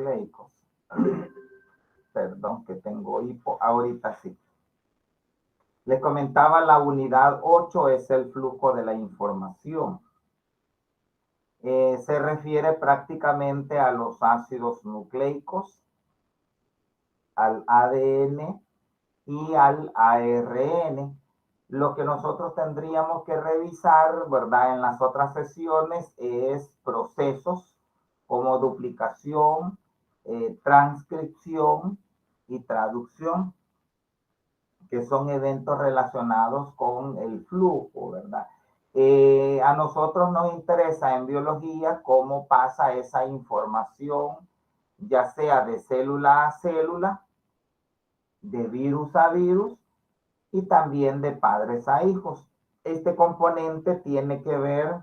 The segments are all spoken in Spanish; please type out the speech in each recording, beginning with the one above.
nucleicos. Perdón, que tengo hipo. Ahorita sí. Les comentaba, la unidad 8 es el flujo de la información. Se refiere prácticamente a los ácidos nucleicos, al ADN y al ARN. Lo que nosotros tendríamos que revisar, ¿verdad?, en las otras sesiones es procesos como duplicación, transcripción y traducción, que son eventos relacionados con el flujo, ¿verdad? A nosotros nos interesa en biología cómo pasa esa información, ya sea de célula a célula, de virus a virus y también de padres a hijos. Este componente tiene que ver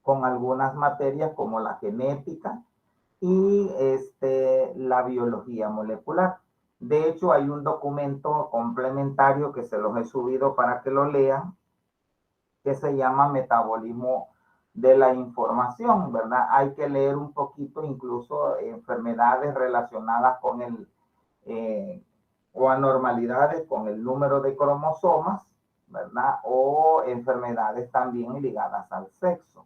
con algunas materias como la genética y la biología molecular. De hecho, hay un documento complementario que se los he subido para que lo lean, que se llama Metabolismo de la Información, ¿verdad? Hay que leer un poquito incluso enfermedades relacionadas con o anormalidades con el número de cromosomas, ¿verdad? O enfermedades también ligadas al sexo.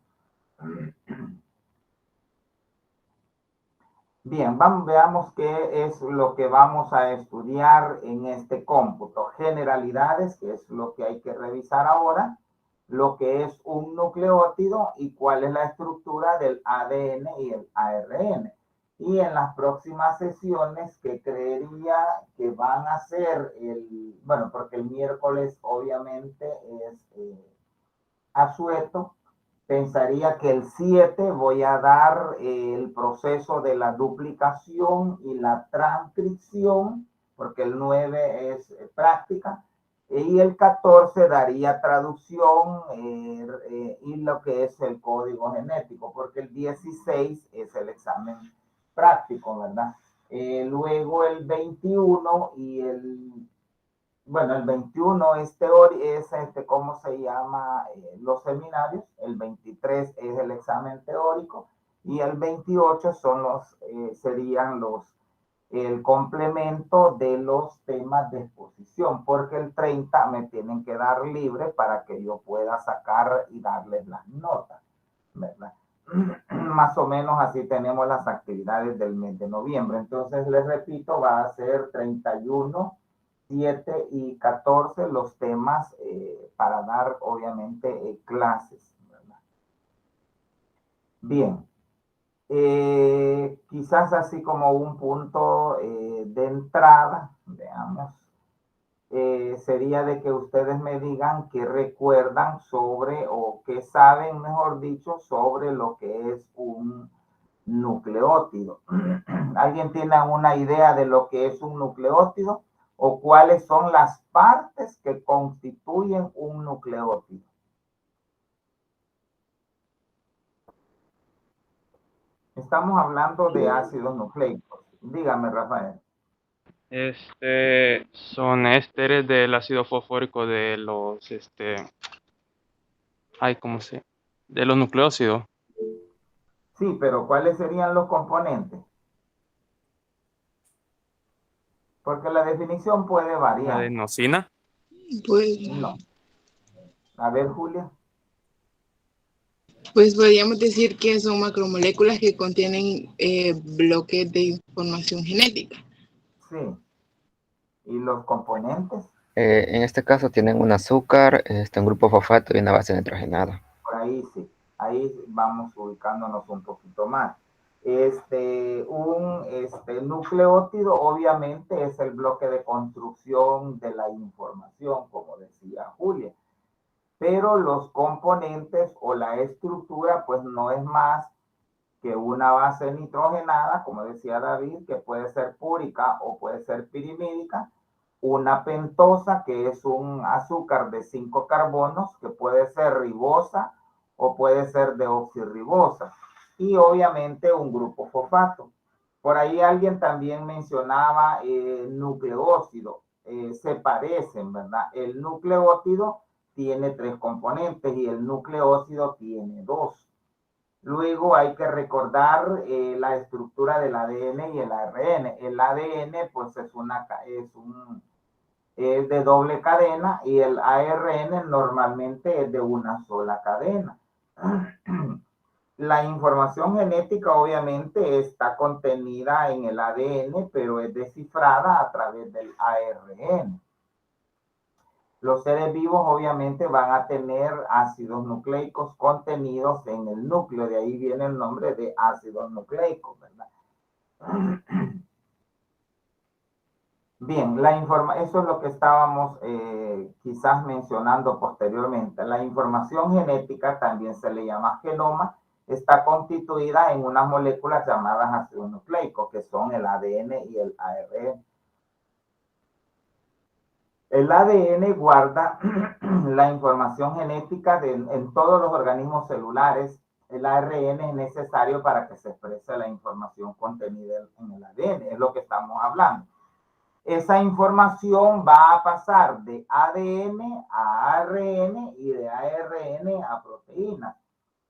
Bien, veamos qué es lo que vamos a estudiar en este cómputo. Generalidades, que es lo que hay que revisar ahora, lo que es un nucleótido y cuál es la estructura del ADN y el ARN. Y en las próximas sesiones, que creería que van a ser bueno, porque el miércoles obviamente es asueto, pensaría que el 7 voy a dar el proceso de la duplicación y la transcripción, porque el 9 es práctica, y el 14 daría traducción y lo que es el código genético, porque el 16 es el examen práctico, ¿verdad? Luego el 21 y bueno, el 21 es teoría, ¿cómo se llama? Los seminarios. El 23 es el examen teórico y el 28 serían el complemento de los temas de exposición, porque el 30 me tienen que dar libre para que yo pueda sacar y darles las notas, ¿verdad? Más o menos así tenemos las actividades del mes de noviembre. Entonces, les repito, va a ser 31, 7 y 14 los temas para dar, obviamente, clases, ¿verdad? Bien, quizás así como un punto de entrada, veamos, sería de que ustedes me digan qué recuerdan sobre o qué saben, mejor dicho, sobre lo que es un nucleótido. ¿Alguien tiene una idea de lo que es un nucleótido o cuáles son las partes que constituyen un nucleótido? Estamos hablando de ácidos nucleicos. Dígame, Rafael. Son ésteres del ácido fosfórico de los, de los nucleócidos. Sí, pero ¿cuáles serían los componentes? Porque la definición puede La variar. adenosina. Pues, No. A ver, Julia. pues podríamos decir que son macromoléculas que contienen bloques de información genética. Sí. ¿Y los componentes? En este caso tienen un azúcar, un grupo fosfato y una base nitrogenada. Por ahí sí. Ahí vamos ubicándonos un poquito más. Un nucleótido obviamente es el bloque de construcción de la información, como decía Julia. Pero los componentes o la estructura, pues no es más que una base nitrogenada, como decía David, que puede ser púrica o puede ser pirimídica, una pentosa, que es un azúcar de 5 carbonos, que puede ser ribosa o puede ser deoxirribosa, y obviamente un grupo fosfato. Por ahí alguien también mencionaba nucleócido, se parecen, ¿verdad? El nucleótido tiene 3 componentes y el nucleócido tiene 2. Luego hay que recordar la estructura del ADN y el ARN. El ADN pues es de doble cadena y el ARN normalmente es de una sola cadena. La información genética obviamente está contenida en el ADN, pero es descifrada a través del ARN. Los seres vivos obviamente van a tener ácidos nucleicos contenidos en el núcleo, de ahí viene el nombre de ácidos nucleicos, ¿verdad? Bien, eso es lo que estábamos quizás mencionando posteriormente. La información genética, también se le llama genoma, está constituida en unas moléculas llamadas ácidos nucleicos, que son el ADN y el ARN. El ADN guarda la información genética en todos los organismos celulares. El ARN es necesario para que se exprese la información contenida en el ADN, es lo que estamos hablando. Esa información va a pasar de ADN a ARN y de ARN a proteínas.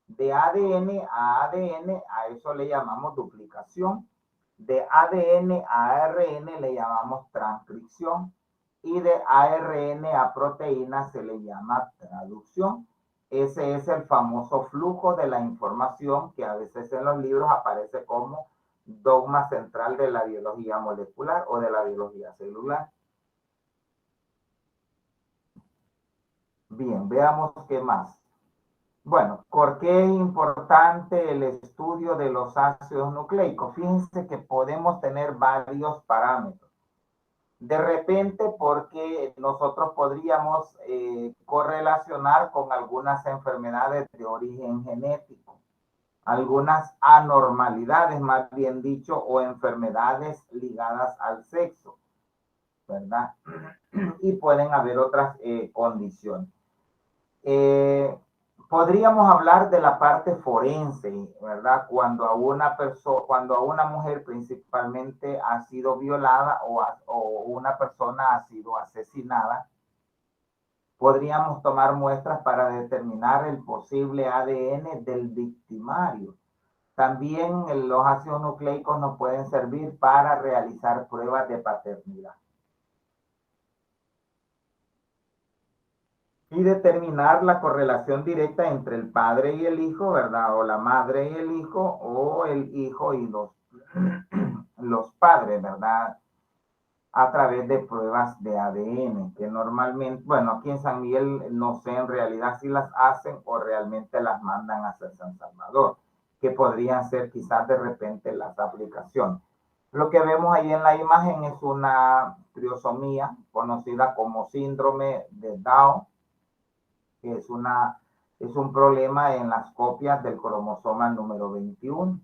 De ADN a ADN, a eso le llamamos duplicación. De ADN a ARN le llamamos transcripción. Y de ARN a proteínas se le llama traducción. Ese es el famoso flujo de la información que a veces en los libros aparece como dogma central de la biología molecular o de la biología celular. Bien, veamos qué más. Bueno, ¿por qué es importante el estudio de los ácidos nucleicos? Fíjense que podemos tener varios parámetros. De repente, porque nosotros podríamos correlacionar con algunas enfermedades de origen genético, algunas anormalidades, más bien dicho, o enfermedades ligadas al sexo, ¿verdad? Y pueden haber otras condiciones. Podríamos hablar de la parte forense, ¿verdad? Cuando a una mujer principalmente ha sido violada o una persona ha sido asesinada, podríamos tomar muestras para determinar el posible ADN del victimario. También los ácidos nucleicos nos pueden servir para realizar pruebas de paternidad. Y determinar la correlación directa entre el padre y el hijo, ¿verdad? O la madre y el hijo, o el hijo y los padres, ¿verdad? A través de pruebas de ADN, que normalmente, bueno, aquí en San Miguel no sé en realidad si las hacen o realmente las mandan a hacer San Salvador, que podrían ser quizás de repente las aplicaciones. Lo que vemos ahí en la imagen es una triosomía conocida como síndrome de Down, que es un problema en las copias del cromosoma número 21.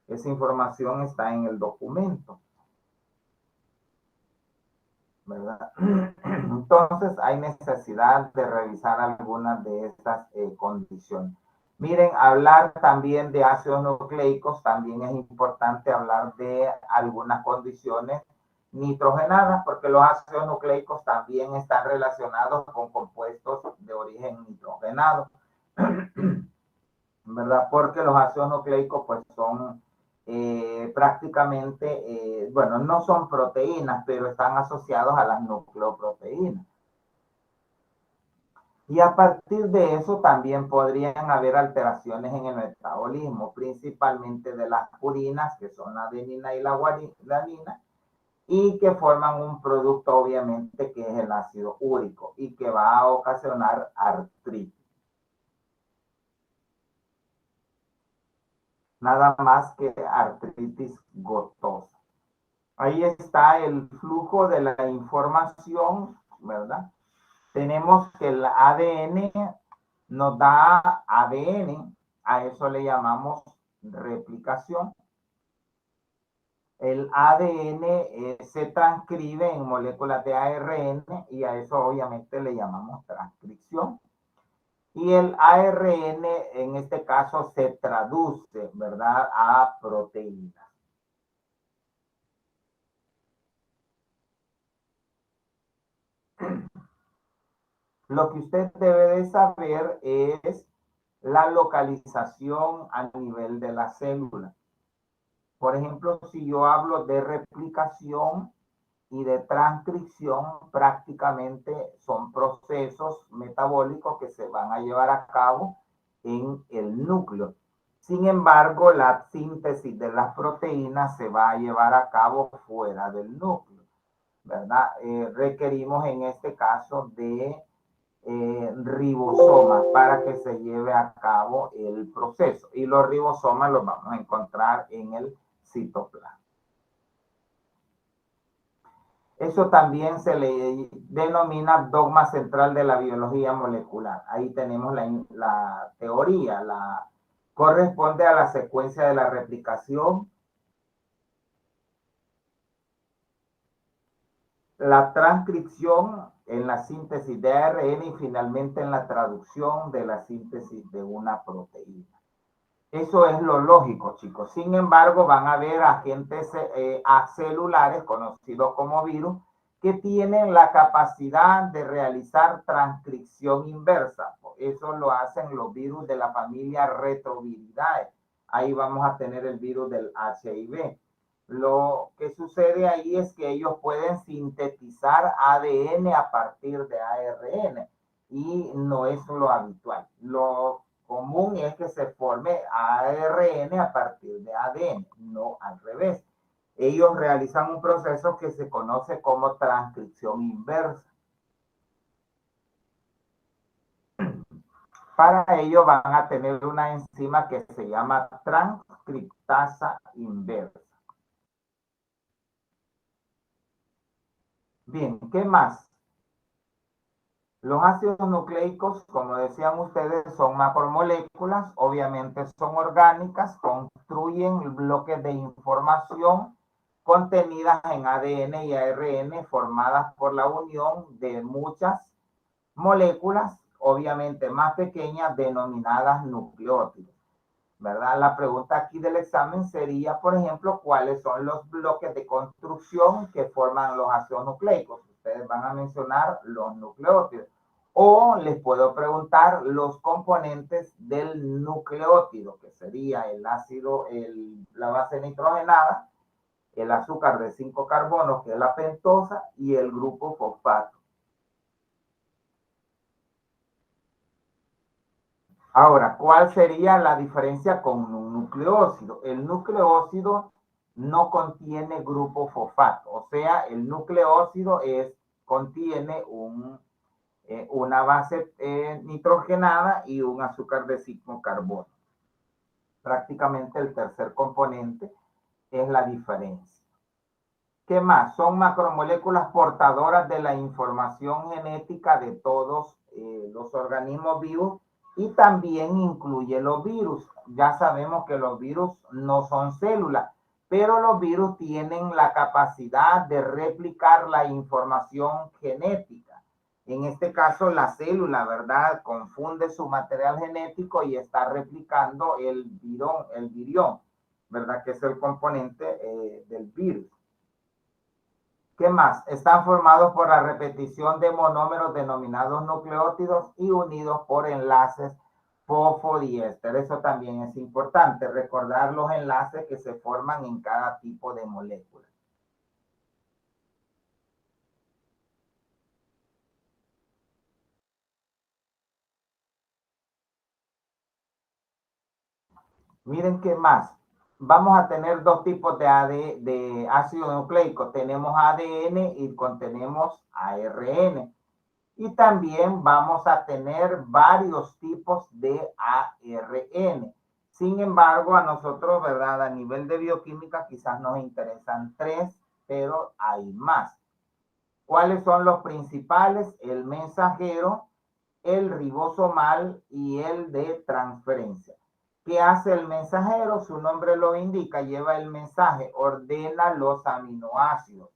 Esa información está en el documento, ¿verdad? Entonces hay necesidad de revisar algunas de estas condiciones. Miren, hablar también de ácidos nucleicos, también es importante hablar de algunas condiciones nitrogenadas, porque los ácidos nucleicos también están relacionados con compuestos de origen nitrogenado, ¿verdad? Porque los ácidos nucleicos pues son prácticamente, bueno, no son proteínas, pero están asociados a las nucleoproteínas. Y a partir de eso también podrían haber alteraciones en el metabolismo, principalmente de las purinas, que son la adenina y la guanina, y que forman un producto obviamente que es el ácido úrico y que va a ocasionar artritis. Nada más que artritis gotosa. Ahí está el flujo de la información, ¿verdad? Tenemos que el ADN nos da ADN, a eso le llamamos replicación. El ADN se transcribe en moléculas de ARN y a eso obviamente le llamamos transcripción. Y el ARN en este caso se traduce, ¿verdad?, a proteínas. Lo que usted debe de saber es la localización a nivel de la célula. Por ejemplo, si yo hablo de replicación y de transcripción, prácticamente son procesos metabólicos que se van a llevar a cabo en el núcleo. Sin embargo, la síntesis de las proteínas se va a llevar a cabo fuera del núcleo, ¿verdad? Requerimos en este caso de ribosomas para que se lleve a cabo el proceso. Y los ribosomas los vamos a encontrar en el citoplasma. Eso también se le denomina dogma central de la biología molecular. Ahí tenemos la teoría, corresponde a la secuencia de la replicación, la transcripción en la síntesis de ARN y finalmente en la traducción de la síntesis de una proteína. Eso es lo lógico, chicos. Sin embargo, van a haber agentes acelulares, conocidos como virus, que tienen la capacidad de realizar transcripción inversa. Eso lo hacen los virus de la familia Retroviridae. Ahí vamos a tener el virus del HIV. Lo que sucede ahí es que ellos pueden sintetizar ADN a partir de ARN y no es lo habitual. Lo común es que se forme ARN a partir de ADN, no al revés. Ellos realizan un proceso que se conoce como transcripción inversa. Para ello van a tener una enzima que se llama transcriptasa inversa. Bien, ¿qué más? Los ácidos nucleicos, como decían ustedes, son macromoléculas, obviamente son orgánicas, construyen bloques de información contenidas en ADN y ARN formadas por la unión de muchas moléculas, obviamente más pequeñas, denominadas nucleótidos, ¿verdad? La pregunta aquí del examen sería, por ejemplo, ¿cuáles son los bloques de construcción que forman los ácidos nucleicos? Ustedes van a mencionar los nucleótidos. O les puedo preguntar los componentes del nucleótido, que sería el ácido, la base nitrogenada, el azúcar de 5 carbonos, que es la pentosa, y el grupo fosfato. Ahora, ¿cuál sería la diferencia con un nucleócido? El nucleócido no contiene grupo fosfato, o sea, el nucleócido contiene una base nitrogenada y un azúcar de 5 carbono. Prácticamente el tercer componente es la diferencia. ¿Qué más? Son macromoléculas portadoras de la información genética de todos los organismos vivos y también incluye los virus. Ya sabemos que los virus no son células, pero los virus tienen la capacidad de replicar la información genética. En este caso, la célula, ¿verdad? Confunde su material genético y está replicando el virión, ¿verdad? Que es el componente del virus. ¿Qué más? Están formados por la repetición de monómeros denominados nucleótidos y unidos por enlaces fosfodiéster. Eso también es importante, recordar los enlaces que se forman en cada tipo de molécula. Miren qué más. Vamos a tener dos tipos de ácido nucleico. Tenemos ADN y contenemos ARN. Y también vamos a tener varios tipos de ARN. Sin embargo, a nosotros, ¿verdad? A nivel de bioquímica quizás nos interesan 3, pero hay más. ¿Cuáles son los principales? El mensajero, el ribosomal y el de transferencia. ¿Qué hace el mensajero? Su nombre lo indica, lleva el mensaje, ordena los aminoácidos.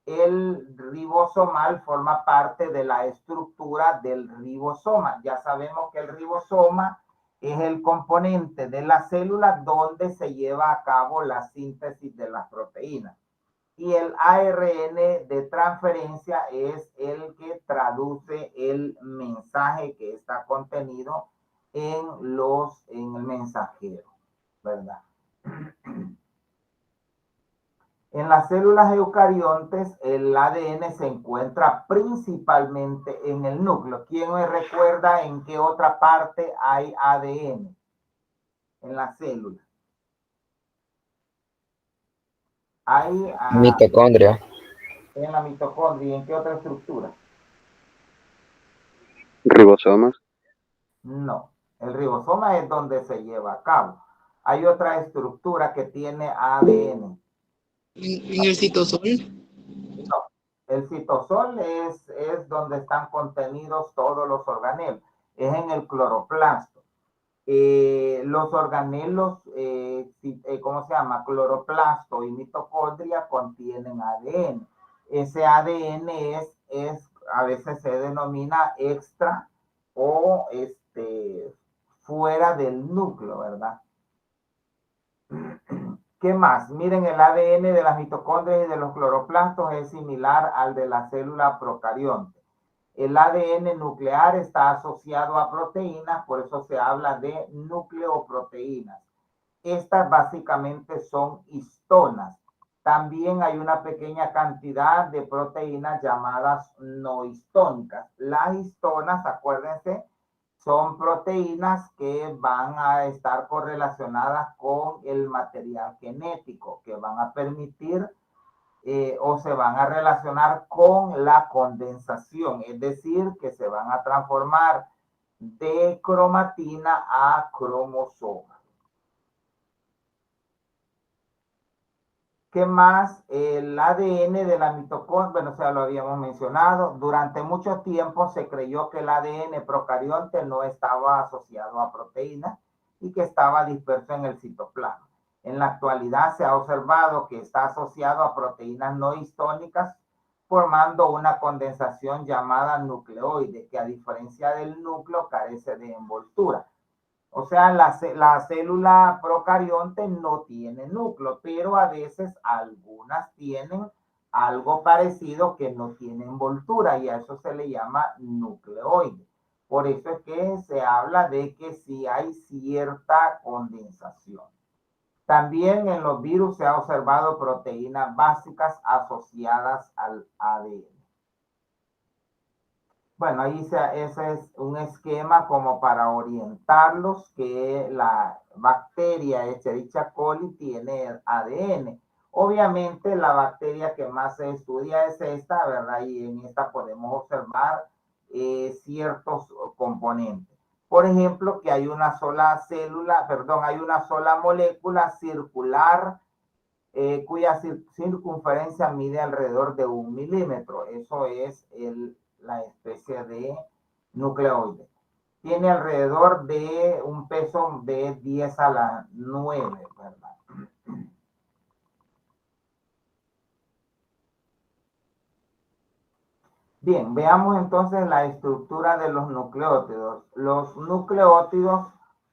El ribosomal forma parte de la estructura del ribosoma. Ya sabemos que el ribosoma es el componente de la célula donde se lleva a cabo la síntesis de las proteínas. Y el ARN de transferencia es el que traduce el mensaje que está contenido en el mensajero, ¿verdad? En las células eucariontes, el ADN se encuentra principalmente en el núcleo. ¿Quién me recuerda en qué otra parte hay ADN en la célula? Hay Mitocondria. en la mitocondria. ¿Y en qué otra estructura? Ribosomas. No, el ribosoma es donde se lleva a cabo. Hay otra estructura que tiene ADN. En el citosol. No, el citosol es donde están contenidos todos los organelos. Es en el cloroplasto. Los organelos, ¿cómo se llama? Cloroplasto y mitocondria contienen ADN. Ese ADN a veces se denomina extra o fuera del núcleo, ¿verdad? ¿Qué más? Miren, el ADN de las mitocondrias y de los cloroplastos es similar al de la célula procarionte. El ADN nuclear está asociado a proteínas, por eso se habla de nucleoproteínas. Estas básicamente son histonas. También hay una pequeña cantidad de proteínas llamadas no histónicas. Las histonas, acuérdense, son proteínas que van a estar correlacionadas con el material genético, que van a permitir o se van a relacionar con la condensación, es decir, que se van a transformar de cromatina a cromosoma. ¿Qué más? El ADN de la mitocondria, bueno, o sea, lo habíamos mencionado. Durante mucho tiempo se creyó que el ADN procarionte no estaba asociado a proteínas y que estaba disperso en el citoplasma. En la actualidad se ha observado que está asociado a proteínas no histónicas, formando una condensación llamada nucleoide, que a diferencia del núcleo carece de envoltura. O sea, la célula procarionte no tiene núcleo, pero a veces algunas tienen algo parecido que no tiene envoltura y a eso se le llama nucleoide. Por eso es que se habla de que sí hay cierta condensación. También en los virus se ha observado proteínas básicas asociadas al ADN. Bueno, ahí ese es un esquema como para orientarlos que la bacteria Escherichia coli tiene ADN. Obviamente la bacteria que más se estudia es esta, ¿verdad? Y en esta podemos observar ciertos componentes. Por ejemplo, que hay una sola célula, perdón, hay una sola molécula circular cuya circunferencia mide alrededor de 1 milímetro. Eso es la especie de nucleoide. Tiene alrededor de un peso de 10 a la 9, ¿verdad? Bien, veamos entonces la estructura de los nucleótidos. Los nucleótidos,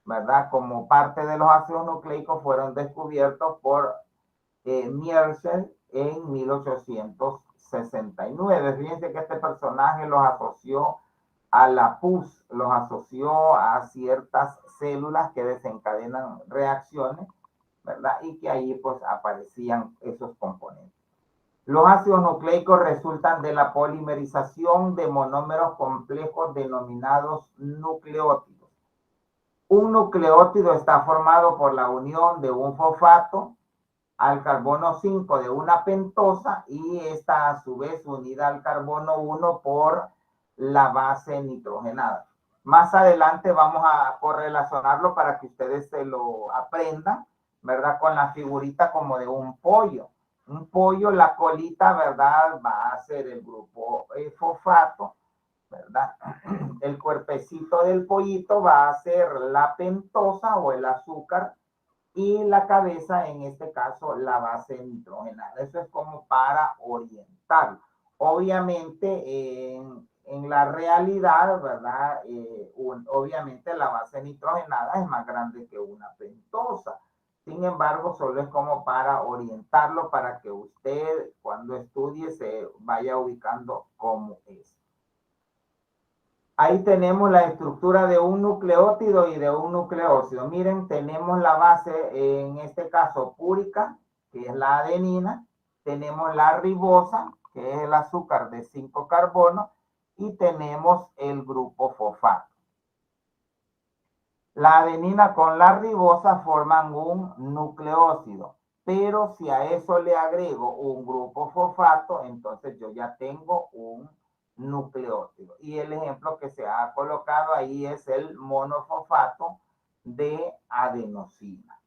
¿verdad? Como parte de los ácidos nucleicos fueron descubiertos por Mierschel en 1869. Fíjense que este personaje los asoció a la pus, los asoció a ciertas células que desencadenan reacciones, ¿verdad? Y que ahí pues aparecían esos componentes. Los ácidos nucleicos resultan de la polimerización de monómeros complejos denominados nucleótidos. Un nucleótido está formado por la unión de un fosfato al carbono 5 de una pentosa y esta a su vez unida al carbono 1 por la base nitrogenada. Más adelante vamos a correlacionarlo para que ustedes se lo aprendan, ¿verdad? Con la figurita como de un pollo. Un pollo, la colita, ¿verdad? Va a ser el grupo fosfato, ¿verdad? El cuerpecito del pollito va a ser la pentosa o el azúcar y la cabeza, en este caso, la base nitrogenada. Eso es como para orientarlo. Obviamente, en la realidad, ¿verdad? Obviamente la base nitrogenada es más grande que una pentosa. Sin embargo, solo es como para orientarlo, para que usted cuando estudie se vaya ubicando cómo es. Ahí tenemos la estructura de un nucleótido y de un nucleósido. Miren, tenemos la base, en este caso púrica, que es la adenina. Tenemos la ribosa, que es el azúcar de 5 carbonos. Y tenemos el grupo fosfato. La adenina con la ribosa forman un nucleósido. Pero si a eso le agrego un grupo fosfato, entonces yo ya tengo un nucleótido. Y el ejemplo que se ha colocado ahí es el monofosfato de adenosina.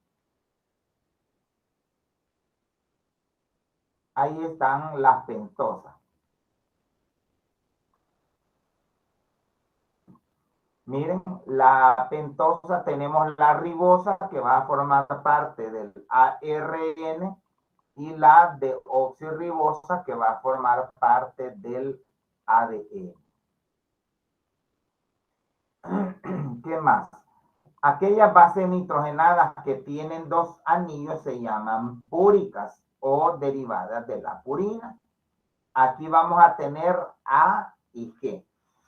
Ahí están las pentosas. Miren, la pentosa tenemos la ribosa que va a formar parte del ARN y la deoxirribosa que va a formar parte del ADN. ¿Qué más? Aquellas bases nitrogenadas que tienen 2 anillos se llaman púricas o derivadas de la purina. Aquí vamos a tener A y G.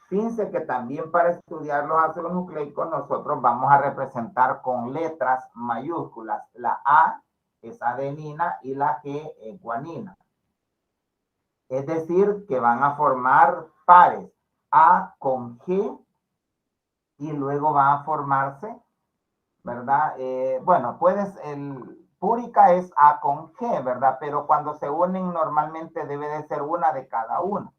Fíjense que también para estudiar los ácidos nucleicos nosotros vamos a representar con letras mayúsculas. La A es adenina y la G es guanina. Es decir, que van a formar pares A con G y luego va a formarse, ¿verdad? Bueno, púrica es A con G, ¿verdad? Pero cuando se unen normalmente debe de ser una de cada uno.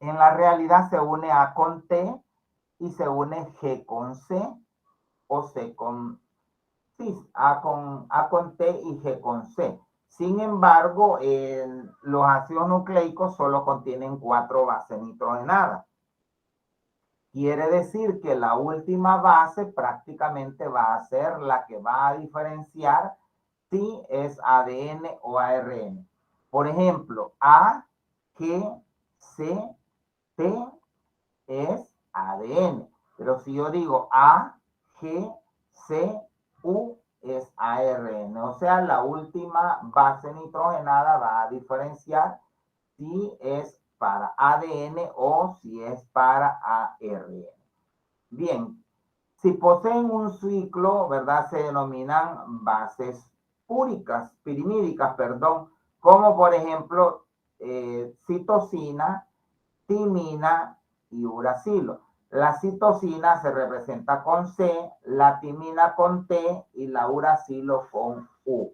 En la realidad se une A con T y se une G con C o C con... Sí, A con T y G con C. Sin embargo, los ácidos nucleicos solo contienen 4 bases nitrogenadas. Quiere decir que la última base prácticamente va a ser la que va a diferenciar si es ADN o ARN. Por ejemplo, A, G, C, T es ADN. Pero si yo digo A, G, C, U es ARN. O sea, la última base nitrogenada va a diferenciar si es para ADN o si es para ARN. Bien, si poseen un ciclo, ¿verdad? Se denominan bases pirimídicas, perdón, como por ejemplo citosina, timina y uracilo. La citosina se representa con C, la timina con T y la uracilo con U,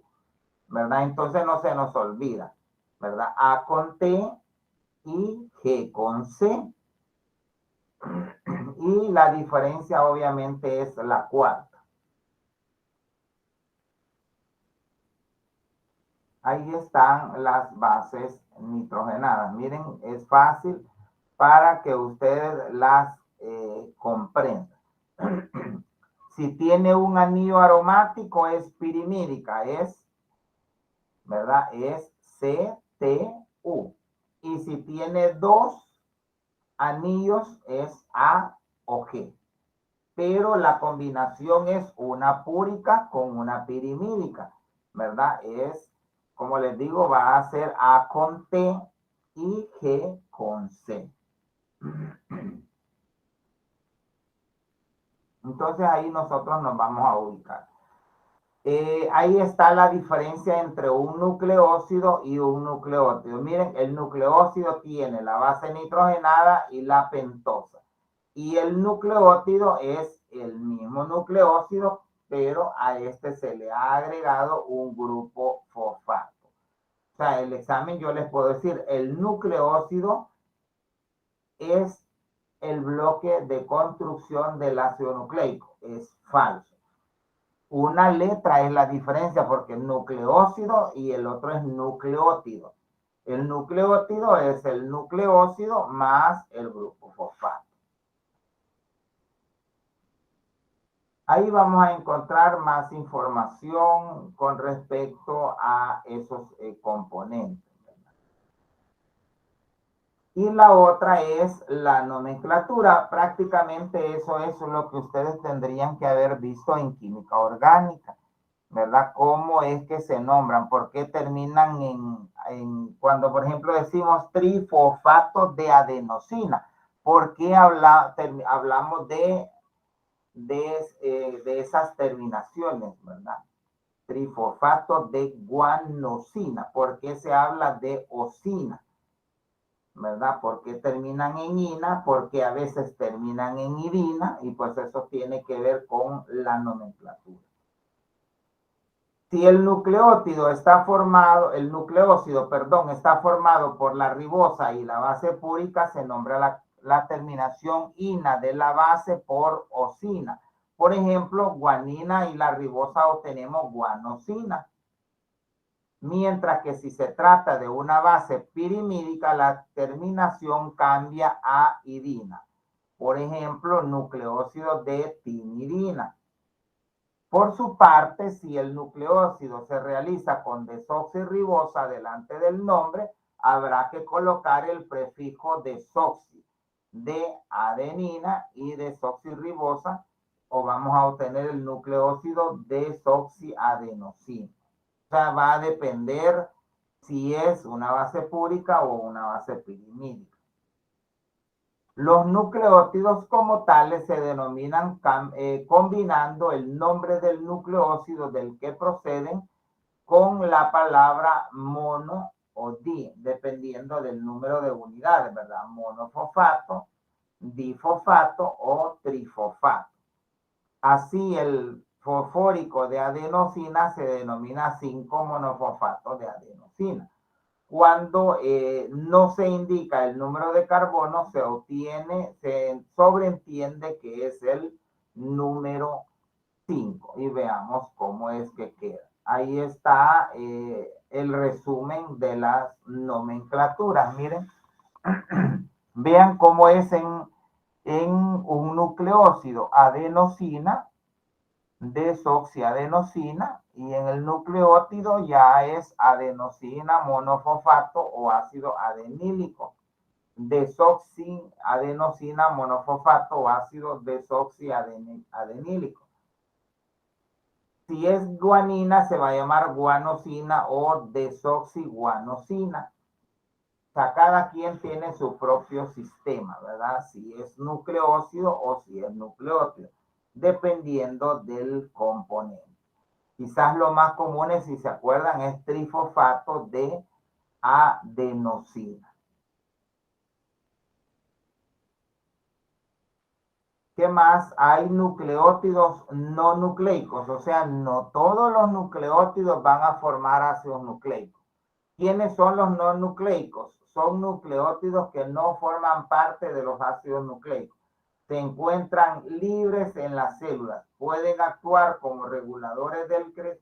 ¿verdad? Entonces no se nos olvida, ¿verdad? A con T y G con C. Y la diferencia obviamente es la cuarta. Ahí están las bases nitrogenadas. Miren, es fácil para que ustedes las comprendan. Si tiene un anillo aromático es pirimídica, ¿verdad? Es CTU. Y si tiene 2 anillos es A o G. Pero la combinación es una púrica con una pirimídica, ¿verdad? Como les digo, va a ser A con T y G con C. Entonces ahí nosotros nos vamos a ubicar. Ahí está la diferencia entre un nucleócido y un nucleótido. Miren, el nucleócido tiene la base nitrogenada y la pentosa. Y el nucleótido es el mismo nucleócido, pero a este se le ha agregado un grupo fosfato. O sea, el examen yo les puedo decir, el nucleócido es el bloque de construcción del ácido nucleico. Es falso. Una letra es la diferencia porque el nucleócido y el otro es nucleótido. El nucleótido es el nucleócido más el grupo fosfato. Ahí vamos a encontrar más información con respecto a esos componentes. Y la otra es la nomenclatura. Prácticamente eso es lo que ustedes tendrían que haber visto en química orgánica, ¿verdad? ¿Cómo es que se nombran? ¿Por qué terminan cuando, por ejemplo, decimos trifosfato de adenosina? ¿Por qué hablamos de esas terminaciones, verdad? Trifosfato de guanosina. ¿Por qué se habla de osina? ¿Verdad? Porque terminan en ina, porque a veces terminan en irina, y pues eso tiene que ver con la nomenclatura. Si el nucleósido está formado por la ribosa y la base púrica, se nombra la terminación ina de la base por osina. Por ejemplo, guanina y la ribosa obtenemos guanosina. Mientras que si se trata de una base pirimídica, la terminación cambia a idina. Por ejemplo, nucleósido de timidina. Por su parte, si el nucleósido se realiza con desoxirribosa delante del nombre, habrá que colocar el prefijo desoxi de adenina y desoxirribosa, o vamos a obtener el nucleósido desoxiadenosina. O sea, va a depender si es una base púrica o una base pirimídica. Los nucleótidos como tales se denominan combinando el nombre del nucleósido del que proceden con la palabra mono o di, dependiendo del número de unidades, ¿verdad? Monofosfato, difosfato o trifosfato. Así, el fosfórico de adenosina se denomina 5-monofosfato de adenosina. Cuando no se indica el número de carbono, se sobreentiende que es el número 5. Y veamos cómo es que queda. Ahí está el resumen de las nomenclaturas. Miren, vean cómo es en un nucleósido adenosina, desoxiadenosina, y en el nucleótido ya es adenosina monofosfato o ácido adenílico, desoxiadenosina monofosfato o ácido desoxiadenílico. Si es guanina, se va a llamar guanosina o desoxiguanosina. O sea, cada quien tiene su propio sistema, ¿verdad? Si es nucleósido o si es nucleótido, dependiendo del componente. Quizás lo más común, si se acuerdan, es trifosfato de adenosina. ¿Qué más? Hay nucleótidos no nucleicos, o sea, no todos los nucleótidos van a formar ácidos nucleicos. ¿Quiénes son los no nucleicos? Son nucleótidos que no forman parte de los ácidos nucleicos. Se encuentran libres en las células. Pueden actuar como reguladores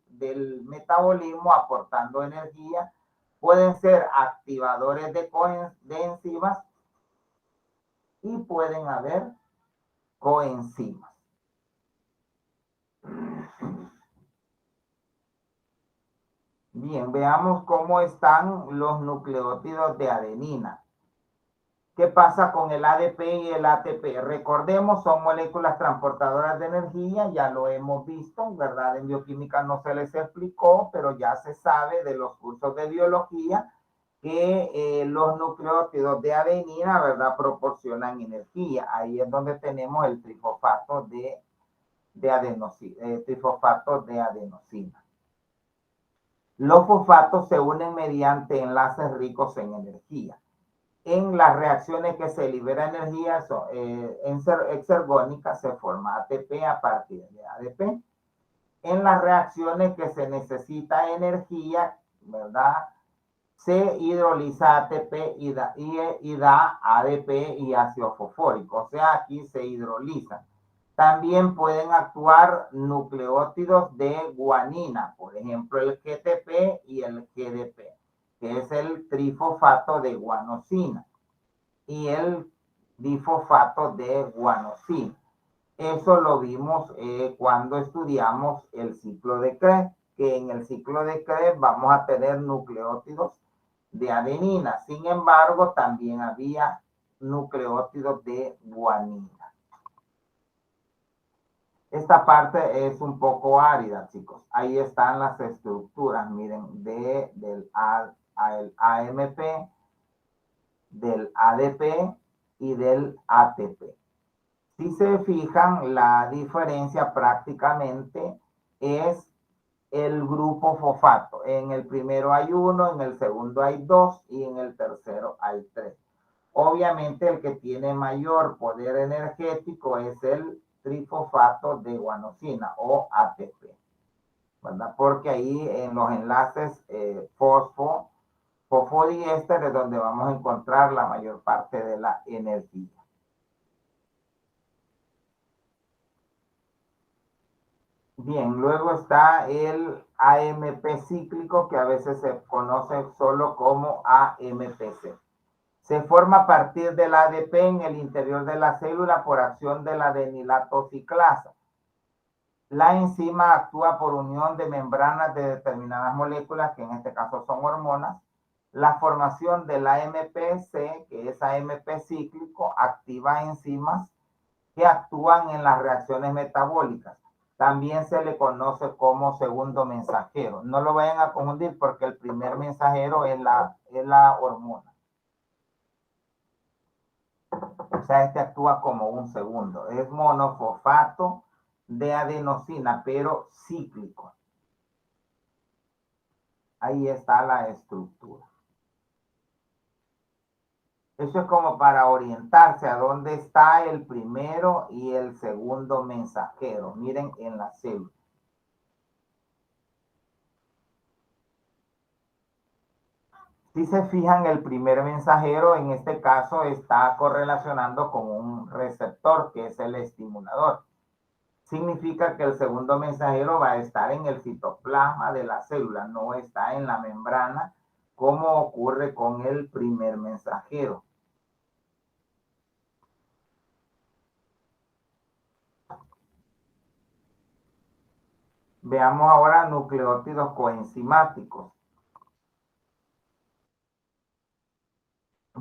del metabolismo, aportando energía. Pueden ser activadores de enzimas y pueden haber coenzimas. Bien, veamos cómo están los nucleótidos de adenina. ¿Qué pasa con el ADP y el ATP? Recordemos, son moléculas transportadoras de energía, ya lo hemos visto, ¿verdad? En bioquímica no se les explicó, pero ya se sabe de los cursos de biología que los nucleótidos de adenina, ¿verdad? Proporcionan energía. Ahí es donde tenemos el trifosfato de adenosina. Los fosfatos se unen mediante enlaces ricos en energía. En las reacciones que se libera energía exergónica se forma ATP a partir de ADP. En las reacciones que se necesita energía, ¿verdad? Se hidroliza ATP y da ADP y ácido fosfórico. O sea, aquí se hidrolizan. También pueden actuar nucleótidos de guanina, por ejemplo, el GTP y el GDP, que es el trifosfato de guanosina, y el difosfato de guanosina. Eso lo vimos cuando estudiamos el ciclo de Krebs, que en el ciclo de Krebs vamos a tener nucleótidos de adenina. Sin embargo, también había nucleótidos de guanina. Esta parte es un poco árida, chicos. Ahí están las estructuras, miren, del AMP, del ADP y del ATP. Si se fijan, la diferencia prácticamente es el grupo fosfato. En el primero hay 1, en el segundo hay 2 y en el tercero hay 3. Obviamente el que tiene mayor poder energético es el trifosfato de guanosina o ATP, ¿verdad? Porque ahí en los enlaces fosfodiéster es donde vamos a encontrar la mayor parte de la energía. Bien, luego está el AMP cíclico, que a veces se conoce solo como AMPC. Se forma a partir del ADP en el interior de la célula por acción de la adenilato ciclasa. La enzima actúa por unión de membranas de determinadas moléculas, que en este caso son hormonas. La formación del AMPC, que es AMP cíclico, activa enzimas que actúan en las reacciones metabólicas. También se le conoce como segundo mensajero. No lo vayan a confundir porque el primer mensajero es la hormona. O sea, este actúa como un segundo. Es monofosfato de adenosina, pero cíclico. Ahí está la estructura. Eso es como para orientarse a dónde está el primero y el segundo mensajero. Miren en la célula. Si se fijan, el primer mensajero en este caso está correlacionando con un receptor que es el estimulador. Significa que el segundo mensajero va a estar en el citoplasma de la célula, no está en la membrana como ocurre con el primer mensajero. Veamos ahora nucleótidos coenzimáticos.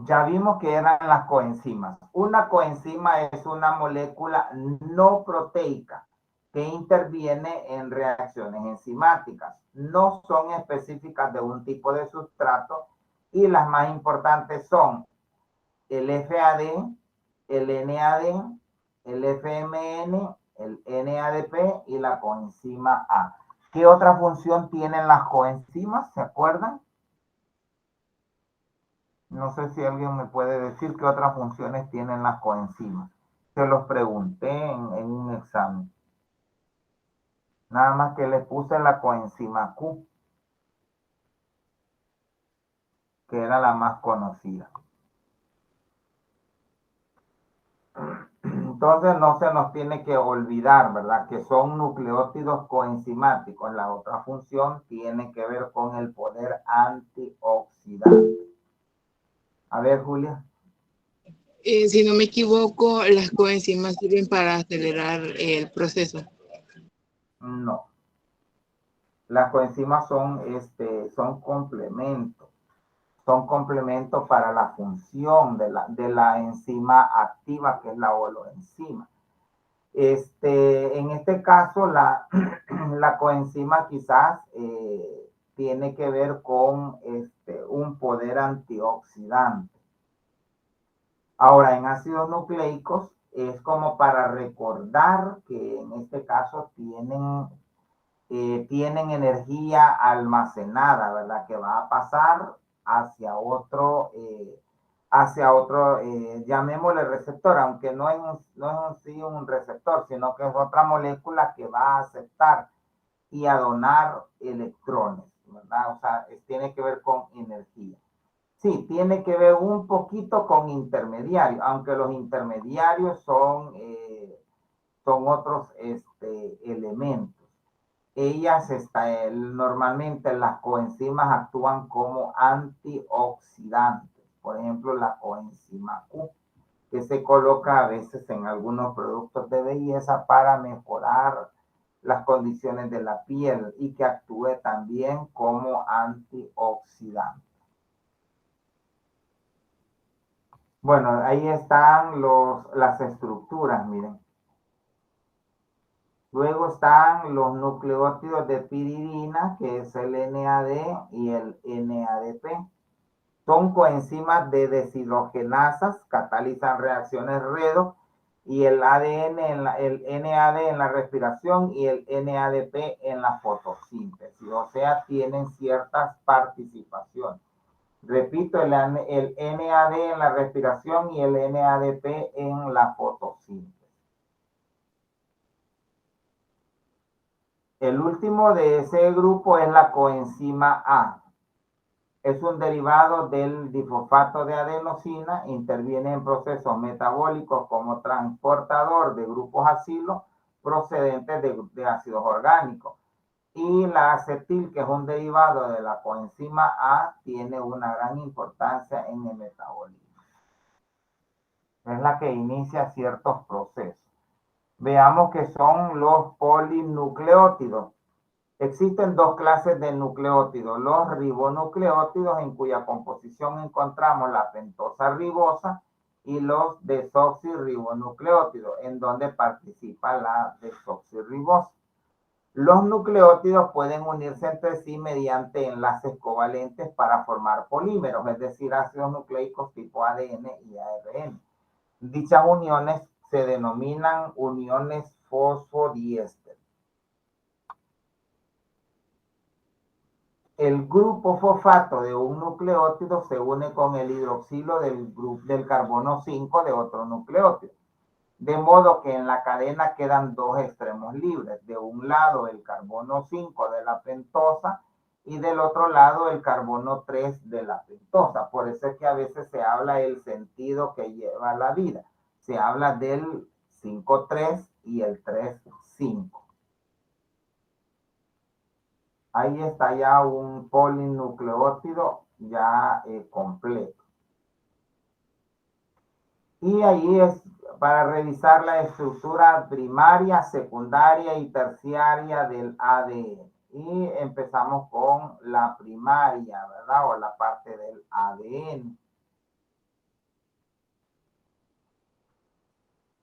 Ya vimos que eran las coenzimas. Una coenzima es una molécula no proteica que interviene en reacciones enzimáticas. No son específicas de un tipo de sustrato y las más importantes son el FAD, el NAD, el FMN, el NADP y la coenzima A. ¿Qué otra función tienen las coenzimas? ¿Se acuerdan? No sé si alguien me puede decir qué otras funciones tienen las coenzimas. Se los pregunté en un examen. Nada más que le puse la coenzima Q, que era la más conocida. Entonces no se nos tiene que olvidar, ¿verdad? Que son nucleótidos coenzimáticos. La otra función tiene que ver con el poder antioxidante. A ver, Julia. Si no me equivoco, las coenzimas sirven para acelerar el proceso. No. Las coenzimas son complementos. Son complementos para la función de la enzima activa, que es la holoenzima. En este caso, la coenzima quizás tiene que ver con un poder antioxidante. Ahora, en ácidos nucleicos es como para recordar que en este caso tienen energía almacenada, ¿verdad? Que va a pasar hacia otro, llamémosle receptor, aunque no es sí un receptor, sino que es otra molécula que va a aceptar y a donar electrones, ¿verdad? O sea, tiene que ver con energía. Sí, tiene que ver un poquito con intermediarios, aunque los intermediarios son otros elementos. Ellas normalmente las coenzimas actúan como antioxidantes. Por ejemplo, la coenzima Q, que se coloca a veces en algunos productos de belleza para mejorar las condiciones de la piel y que actúe también como antioxidante. Bueno, ahí están las estructuras, miren. Luego están los nucleótidos de piridina, que es el NAD y el NADP. Son coenzimas de deshidrogenasas, catalizan reacciones redox, y el ADN, el NAD en la respiración y el NADP en la fotosíntesis. O sea, tienen ciertas participaciones. Repito, el NAD en la respiración y el NADP en la fotosíntesis. El último de ese grupo es la coenzima A. Es un derivado del difosfato de adenosina, interviene en procesos metabólicos como transportador de grupos acilo procedentes de ácidos orgánicos. Y la acetil, que es un derivado de la coenzima A, tiene una gran importancia en el metabolismo. Es la que inicia ciertos procesos. Veamos qué son los polinucleótidos. Existen dos clases de nucleótidos, los ribonucleótidos, en cuya composición encontramos la pentosa ribosa, y los desoxirribonucleótidos, en donde participa la desoxirribosa. Los nucleótidos pueden unirse entre sí mediante enlaces covalentes para formar polímeros, es decir, ácidos nucleicos tipo ADN y ARN. Dichas uniones se denominan uniones fosfodiéster. El grupo fosfato de un nucleótido se une con el hidroxilo del carbono 5 de otro nucleótido. De modo que en la cadena quedan dos extremos libres. De un lado el carbono 5 de la pentosa y del otro lado el carbono 3 de la pentosa. Por eso es que a veces se habla del sentido que lleva la vida. Se habla del 5,3 y el 3,5. Ahí está ya un polinucleótido ya completo. Y ahí es para revisar la estructura primaria, secundaria y terciaria del ADN. Y empezamos con la primaria, ¿verdad? O la parte del ADN.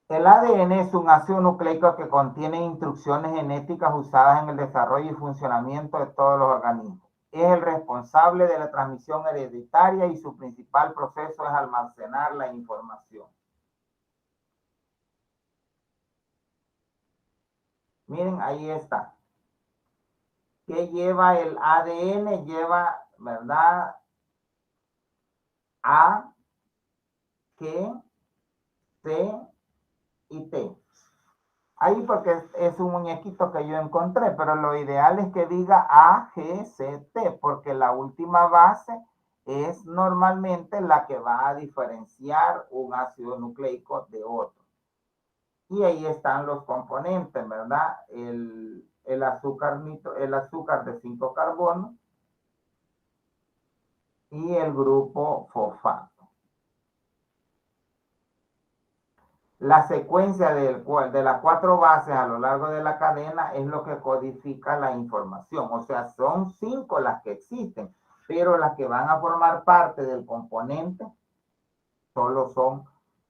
El ADN es un ácido nucleico que contiene instrucciones genéticas usadas en el desarrollo y funcionamiento de todos los organismos. Es el responsable de la transmisión hereditaria y su principal proceso es almacenar la información. Miren, ahí está. ¿Qué lleva el ADN? Lleva, ¿verdad? A, G, C y T. Ahí porque es un muñequito que yo encontré, pero lo ideal es que diga A, G, C, T, porque la última base es normalmente la que va a diferenciar un ácido nucleico de otro. Y ahí están los componentes, ¿verdad? El azúcar de 5 carbonos y el grupo fosfato. La secuencia de las 4 bases a lo largo de la cadena es lo que codifica la información. O sea, son 5 las que existen, pero las que van a formar parte del componente solo son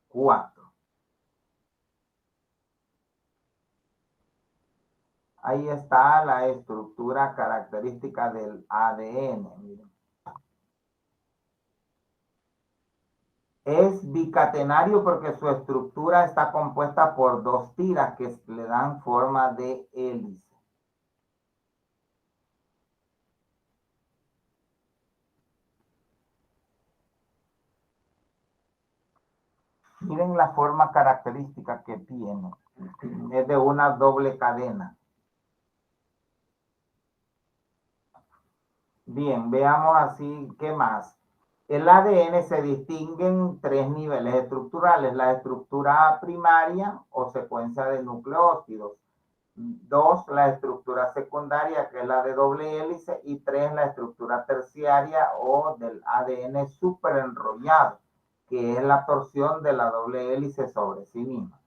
4. Ahí está la estructura característica del ADN. Miren. Es bicatenario porque su estructura está compuesta por 2 tiras que le dan forma de hélice. Miren la forma característica que tiene. Es de una doble cadena. Bien, veamos así, ¿qué más? El ADN se distingue en 3 niveles estructurales. La estructura primaria o secuencia de nucleótidos. 2, la estructura secundaria, que es la de doble hélice. Y 3, la estructura terciaria o del ADN superenrollado, que es la torsión de la doble hélice sobre sí misma.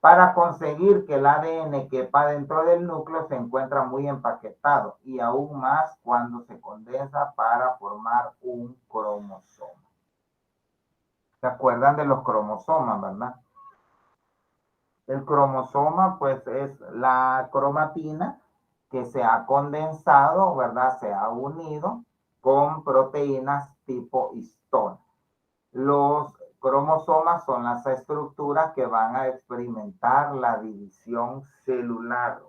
Para conseguir que el ADN quepa dentro del núcleo se encuentra muy empaquetado y aún más cuando se condensa para formar un cromosoma. ¿Se acuerdan de los cromosomas, verdad? El cromosoma pues es la cromatina que se ha condensado, ¿verdad? Se ha unido con proteínas tipo histona. Los cromosomas son las estructuras que van a experimentar la división celular.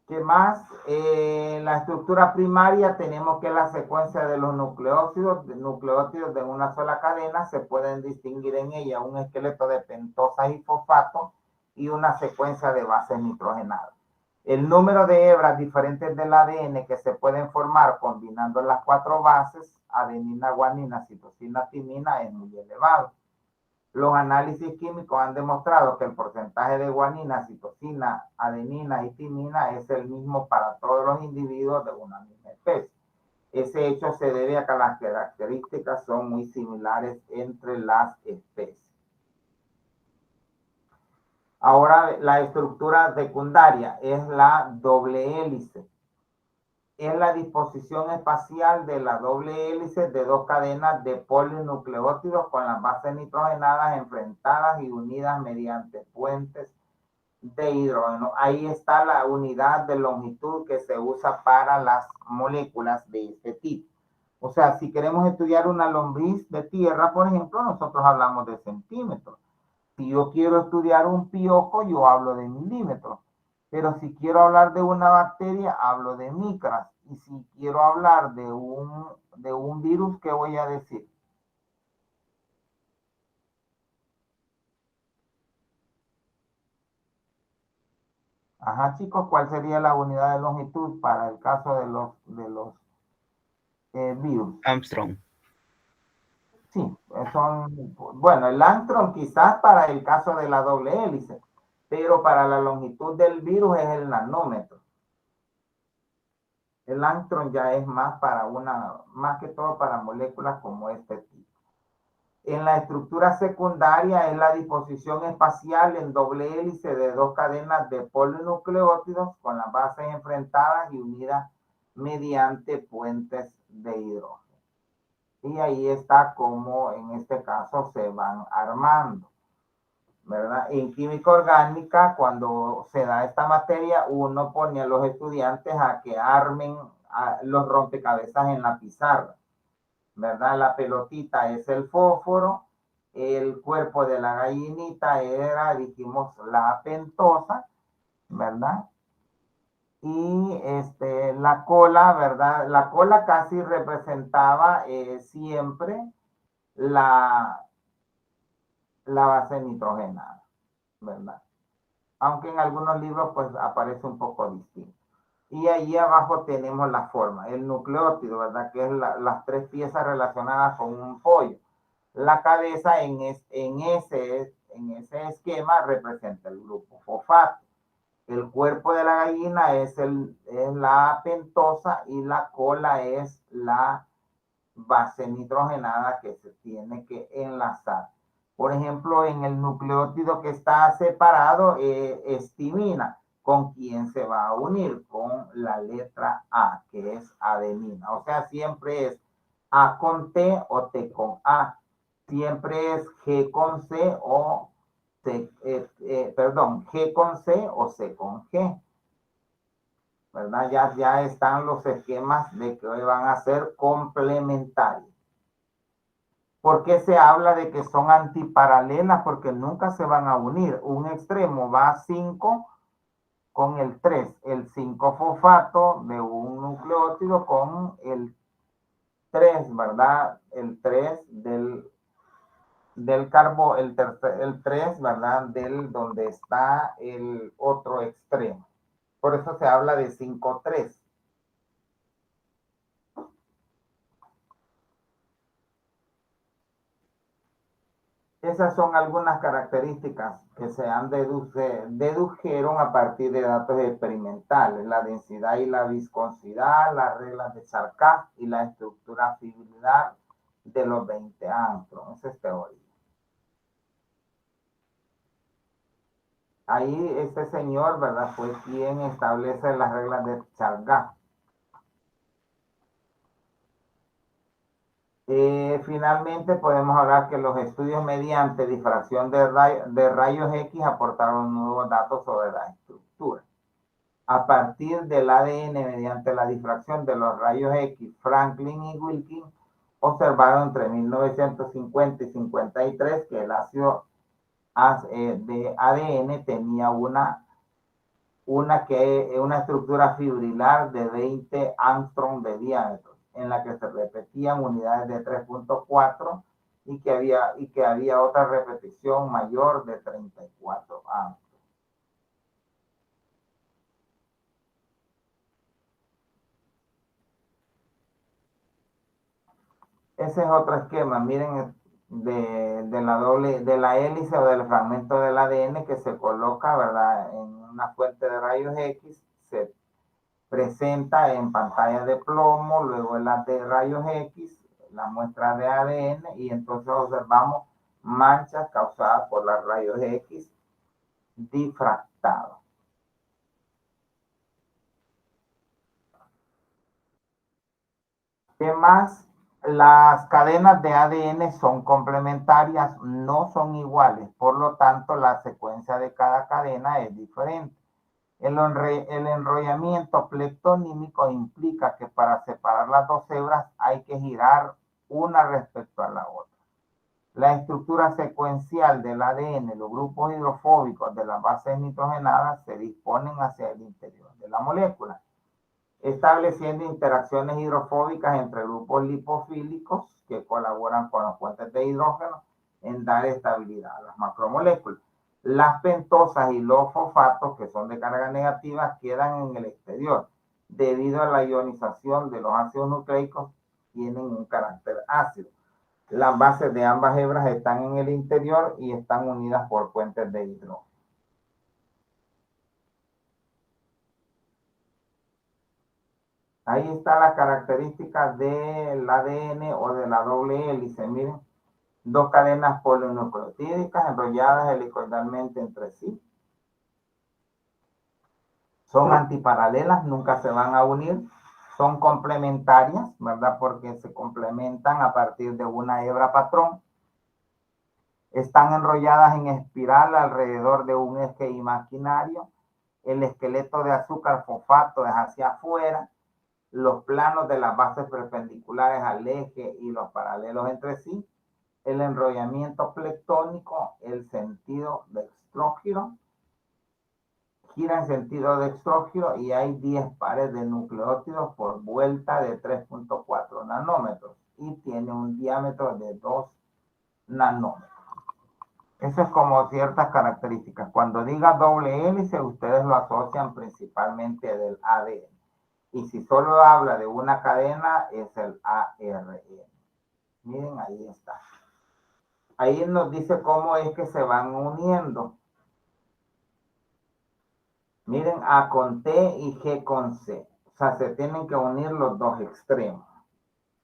¿Qué más? La estructura primaria tenemos que la secuencia de los nucleótidos de una sola cadena se pueden distinguir en ella un esqueleto de pentosas y fosfato y una secuencia de bases nitrogenadas. El número de hebras diferentes del ADN que se pueden formar combinando las 4 bases, adenina, guanina, citosina, timina, es muy elevado. Los análisis químicos han demostrado que el porcentaje de guanina, citosina, adenina y timina es el mismo para todos los individuos de una misma especie. Ese hecho se debe a que las características son muy similares entre las especies. Ahora, la estructura secundaria es la doble hélice. Es la disposición espacial de la doble hélice de 2 cadenas de polinucleótidos con las bases nitrogenadas enfrentadas y unidas mediante puentes de hidrógeno. Ahí está la unidad de longitud que se usa para las moléculas de este tipo. O sea, si queremos estudiar una lombriz de tierra, por ejemplo, nosotros hablamos de centímetros. Si yo quiero estudiar un piojo, yo hablo de milímetros. Pero si quiero hablar de una bacteria, hablo de micras. Y si quiero hablar de un virus, ¿qué voy a decir? Ajá, chicos, ¿cuál sería la unidad de longitud para el caso de los virus? Armstrong. Sí, bueno, el Armstrong quizás para el caso de la doble hélice, pero para la longitud del virus es el nanómetro. El Armstrong ya es más que todo para moléculas como este tipo. En la estructura secundaria es la disposición espacial en doble hélice de 2 cadenas de polinucleótidos con las bases enfrentadas y unidas mediante puentes de hidrógeno. Y ahí está como en este caso se van armando, ¿verdad? En química orgánica, cuando se da esta materia, uno pone a los estudiantes a que armen los rompecabezas en la pizarra, ¿verdad? La pelotita es el fósforo, el cuerpo de la gallinita era, dijimos, la pentosa, ¿verdad? Y la cola, ¿verdad? La cola casi representaba siempre la base nitrogenada, ¿verdad? Aunque en algunos libros pues aparece un poco distinto. Y ahí abajo tenemos la forma, el nucleótido, ¿verdad? Que es las 3 piezas relacionadas con un pollo. La cabeza en ese esquema representa el grupo fosfato. El cuerpo de la gallina es la pentosa y la cola es la base nitrogenada que se tiene que enlazar. Por ejemplo, en el nucleótido que está separado es timina. ¿Con quién se va a unir? Con la letra A, que es adenina. O sea, siempre es A con T o T con A. Siempre es G con C o G con C o C con G. ¿Verdad? Ya están los esquemas de que van a ser complementarios. ¿Por qué se habla de que son antiparalelas? Porque nunca se van a unir. Un extremo va a 5 con el 3, el 5-fosfato de un nucleótido con el 3, ¿verdad? El 3 del carbo, el 3, ¿verdad? Del donde está el otro extremo. Por eso se habla de 5-3. Esas son algunas características que se dedujeron a partir de datos experimentales, la densidad y la viscosidad, las reglas de Charcas y la estructura fibrilar de los 20 Armstrong. Esa es teoría. Ahí este señor, ¿verdad? Fue quien establece las reglas de Charcas. Finalmente, podemos hablar que los estudios mediante difracción de rayos X aportaron nuevos datos sobre la estructura. A partir del ADN, mediante la difracción de los rayos X, Franklin y Wilkins observaron entre 1950 y 53 que el ácido de ADN tenía una estructura fibrilar de 20 angstrom de diámetro, en la que se repetían unidades de 3.4 y que había otra repetición mayor de 34 angstrom. Ese es otro esquema, miren, de la hélice o del fragmento del ADN que se coloca, ¿verdad?, en una fuente de rayos X, se presenta en pantalla de plomo, luego el de rayos X, la muestra de ADN, y entonces observamos manchas causadas por los rayos X difractados. ¿Qué más? Las cadenas de ADN son complementarias, no son iguales, por lo tanto la secuencia de cada cadena es diferente. El enrollamiento plectonímico implica que para separar las dos hebras hay que girar una respecto a la otra. La estructura secuencial del ADN, los grupos hidrofóbicos de las bases nitrogenadas se disponen hacia el interior de la molécula, estableciendo interacciones hidrofóbicas entre grupos lipofílicos que colaboran con los puentes de hidrógeno en dar estabilidad a las macromoléculas. Las pentosas y los fosfatos, que son de carga negativa, quedan en el exterior. Debido a la ionización de los ácidos nucleicos, tienen un carácter ácido. Las bases de ambas hebras están en el interior y están unidas por puentes de hidrógeno. Ahí está la característica del ADN o de la doble hélice. Miren, dos cadenas polinucleotídicas enrolladas helicoidalmente entre sí. Son antiparalelas, nunca se van a unir. Son complementarias, ¿verdad? Porque se complementan a partir de una hebra patrón. Están enrolladas en espiral alrededor de un eje imaginario. El esqueleto de azúcar fosfato es hacia afuera. Los planos de las bases perpendiculares al eje y los paralelos entre sí. El enrollamiento plectónico, el sentido dextrógiro, gira en sentido dextrógiro y hay 10 pares de nucleótidos por vuelta de 3.4 nanómetros y tiene un diámetro de 2 nanómetros. Eso es como ciertas características. Cuando diga doble hélice, ustedes lo asocian principalmente del ADN. Y si solo habla de una cadena, es el ARN. Miren, ahí está. Ahí nos dice cómo es que se van uniendo. Miren, A con T y G con C. O sea, se tienen que unir los dos extremos,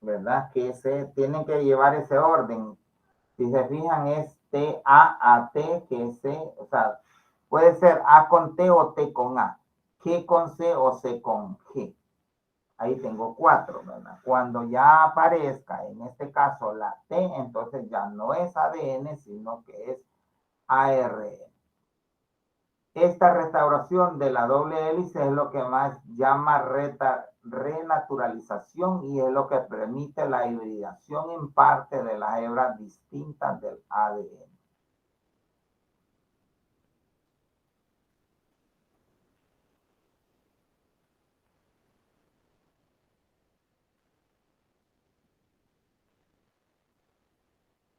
¿verdad? Que se tienen que llevar ese orden. Si se fijan, es T-A a T, que es C. O sea, puede ser A con T o T con A. G con C o C con G. Ahí tengo 4, ¿verdad? Cuando ya aparezca, en este caso, la T, entonces ya no es ADN, sino que es ARN. Esta restauración de la doble hélice es lo que más llama renaturalización y es lo que permite la hibridación en parte de las hebras distintas del ADN.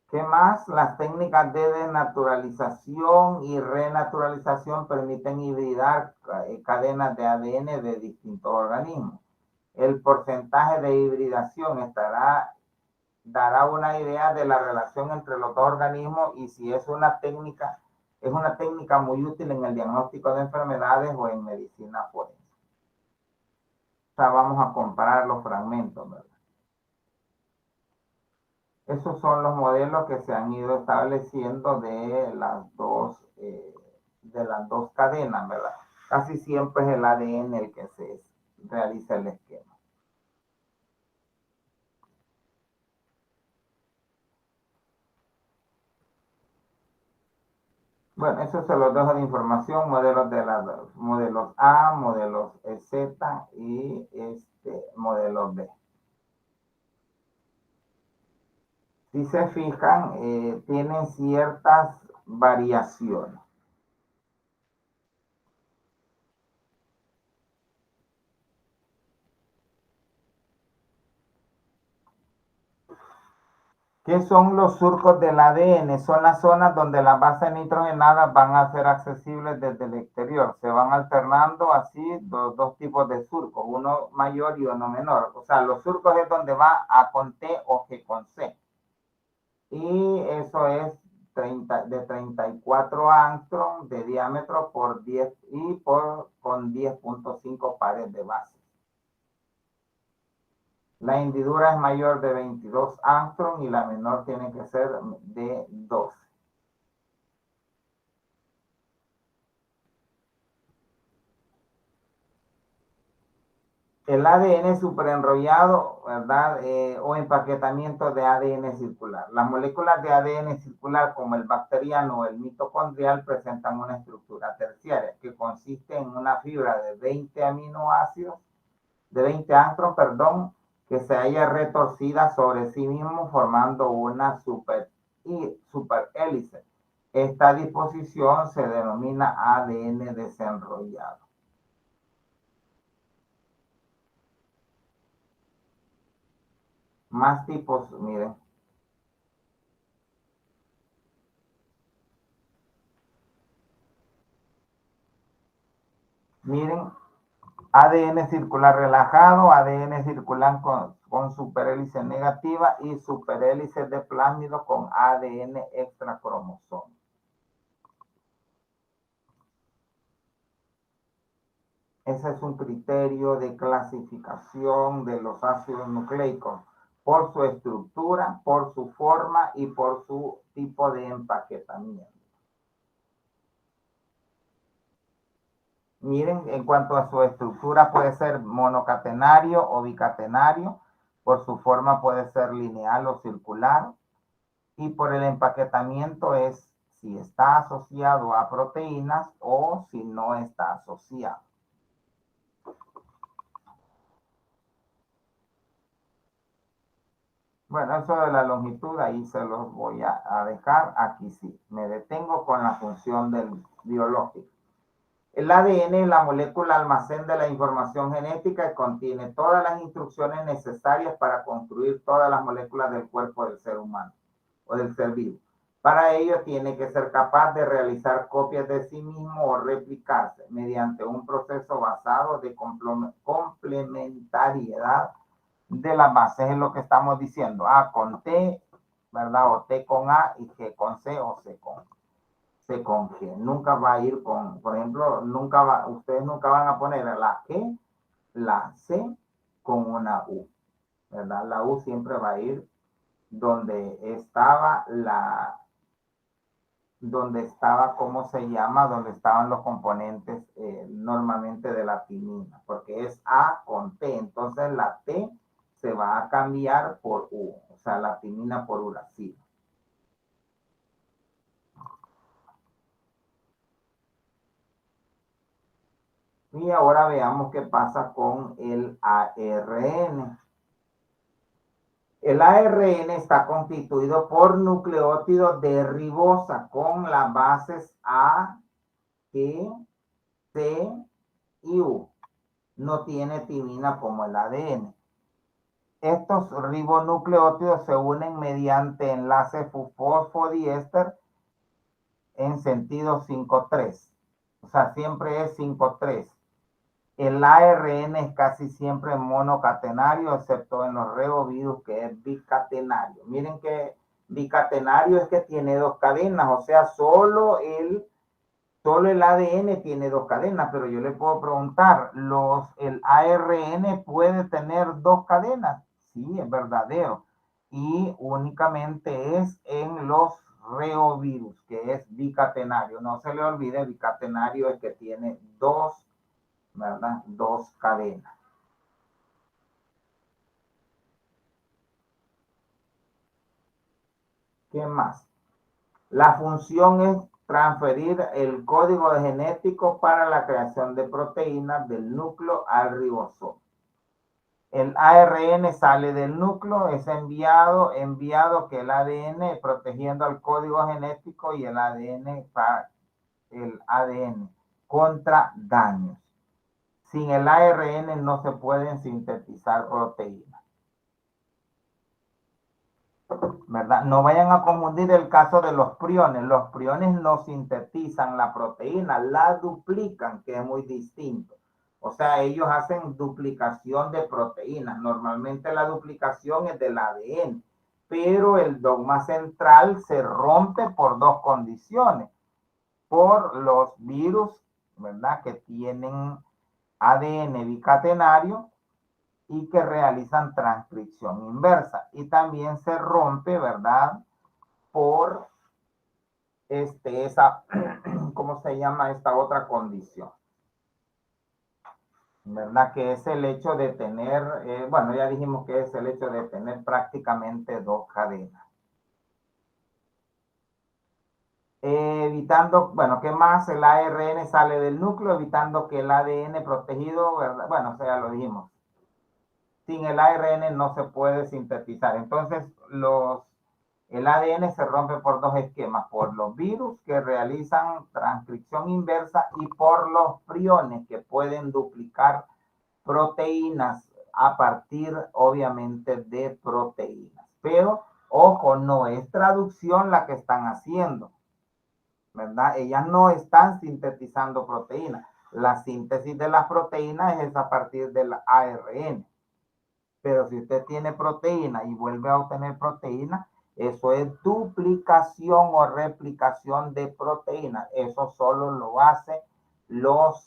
¿Qué más? Las técnicas de denaturalización y renaturalización permiten hibridar cadenas de ADN de distintos organismos. El porcentaje de hibridación dará una idea de la relación entre los dos organismos y si es una técnica muy útil en el diagnóstico de enfermedades o en medicina forense. O sea, vamos a comparar los fragmentos, ¿verdad? Esos son los modelos que se han ido estableciendo de las dos cadenas, ¿verdad? Casi siempre es el ADN el que se realiza el esquema. Bueno, eso se los dejo de información, modelos modelos A, modelos Z y modelos B. Si se fijan, tienen ciertas variaciones. ¿Qué son los surcos del ADN? Son las zonas donde las bases nitrogenadas van a ser accesibles desde el exterior. Se van alternando así dos tipos de surcos, uno mayor y uno menor. O sea, los surcos es donde va A con T o G con C. Y eso es de 34 angstrom de diámetro por 10 y con 10.5 pares de bases. La hendidura es mayor de 22 angstrom y la menor tiene que ser de 12. El ADN superenrollado, ¿verdad? O empaquetamiento de ADN circular. Las moléculas de ADN circular, como el bacteriano o el mitocondrial, presentan una estructura terciaria que consiste en una fibra de 20 aminoácidos, de 20 angstrom, perdón, que se halla retorcida sobre sí mismo formando una superhélice. Esta disposición se denomina ADN desenrollado. Más tipos, miren. Miren, ADN circular relajado, ADN circular con superhélice negativa y superhélice de plásmido con ADN extracromosoma. Ese es un criterio de clasificación de los ácidos nucleicos por su estructura, por su forma y por su tipo de empaquetamiento. Miren, en cuanto a su estructura, puede ser monocatenario o bicatenario. Por su forma puede ser lineal o circular. Y por el empaquetamiento es si está asociado a proteínas o si no está asociado. Bueno, eso de la longitud ahí se los voy a dejar. Aquí sí, me detengo con la función del biológico. El ADN es la molécula almacén de la información genética y contiene todas las instrucciones necesarias para construir todas las moléculas del cuerpo del ser humano o del ser vivo. Para ello tiene que ser capaz de realizar copias de sí mismo o replicarse mediante un proceso basado de complementariedad de las bases. Es lo que estamos diciendo. A con T, ¿verdad? O T con A y G con C o C con G. Nunca va a ir con, por ejemplo, ustedes nunca van a poner la G, la C con una U, ¿verdad? La U siempre va a ir donde estaba ¿cómo se llama? Donde estaban los componentes normalmente de la timina, porque es A con T, entonces la T se va a cambiar por U, o sea, la timina por uracilo. Y ahora veamos qué pasa con el ARN. El ARN está constituido por nucleótidos de ribosa con las bases A, G, C y U. No tiene timina como el ADN. Estos ribonucleótidos se unen mediante enlace fosfodiéster en sentido 5-3. O sea, siempre es 5-3. El ARN es casi siempre monocatenario, excepto en los reovirus, que es bicatenario. Miren que bicatenario es que tiene dos cadenas, o sea, solo el ADN tiene dos cadenas, pero yo le puedo preguntar, ¿el ARN puede tener dos cadenas? Sí, es verdadero. Y únicamente es en los reovirus, que es bicatenario. No se le olvide, bicatenario es que tiene dos, ¿verdad? Dos cadenas. ¿Qué más? La función es transferir el código genético para la creación de proteínas del núcleo al ribosoma. El ARN sale del núcleo, es enviado que el ADN protegiendo el código genético y el ADN contra daños. Sin el ARN no se pueden sintetizar proteínas, ¿verdad? No vayan a confundir el caso de los priones. Los priones no sintetizan la proteína, la duplican, que es muy distinto. O sea, ellos hacen duplicación de proteínas. Normalmente la duplicación es del ADN, pero el dogma central se rompe por dos condiciones. Por los virus, ¿verdad? Que tienen ADN bicatenario y que realizan transcripción inversa. Y también se rompe, ¿verdad? Por ¿cómo se llama esta otra condición? ¿Verdad? Que es el hecho de tener, bueno, ya dijimos que es el hecho de tener prácticamente dos cadenas. Evitando, bueno, ¿qué más? El ARN sale del núcleo, evitando que el ADN protegido, ¿verdad? Bueno, o sea, ya lo dijimos. Sin el ARN no se puede sintetizar. Entonces, el ADN se rompe por dos esquemas, por los virus que realizan transcripción inversa y por los priones que pueden duplicar proteínas a partir, obviamente, de proteínas. Pero, ojo, no es traducción la que están haciendo, ¿verdad? Ellas no están sintetizando proteínas. La síntesis de las proteínas es a partir del ARN. Pero si usted tiene proteína y vuelve a obtener proteína, eso es duplicación o replicación de proteína. Eso solo lo hacen los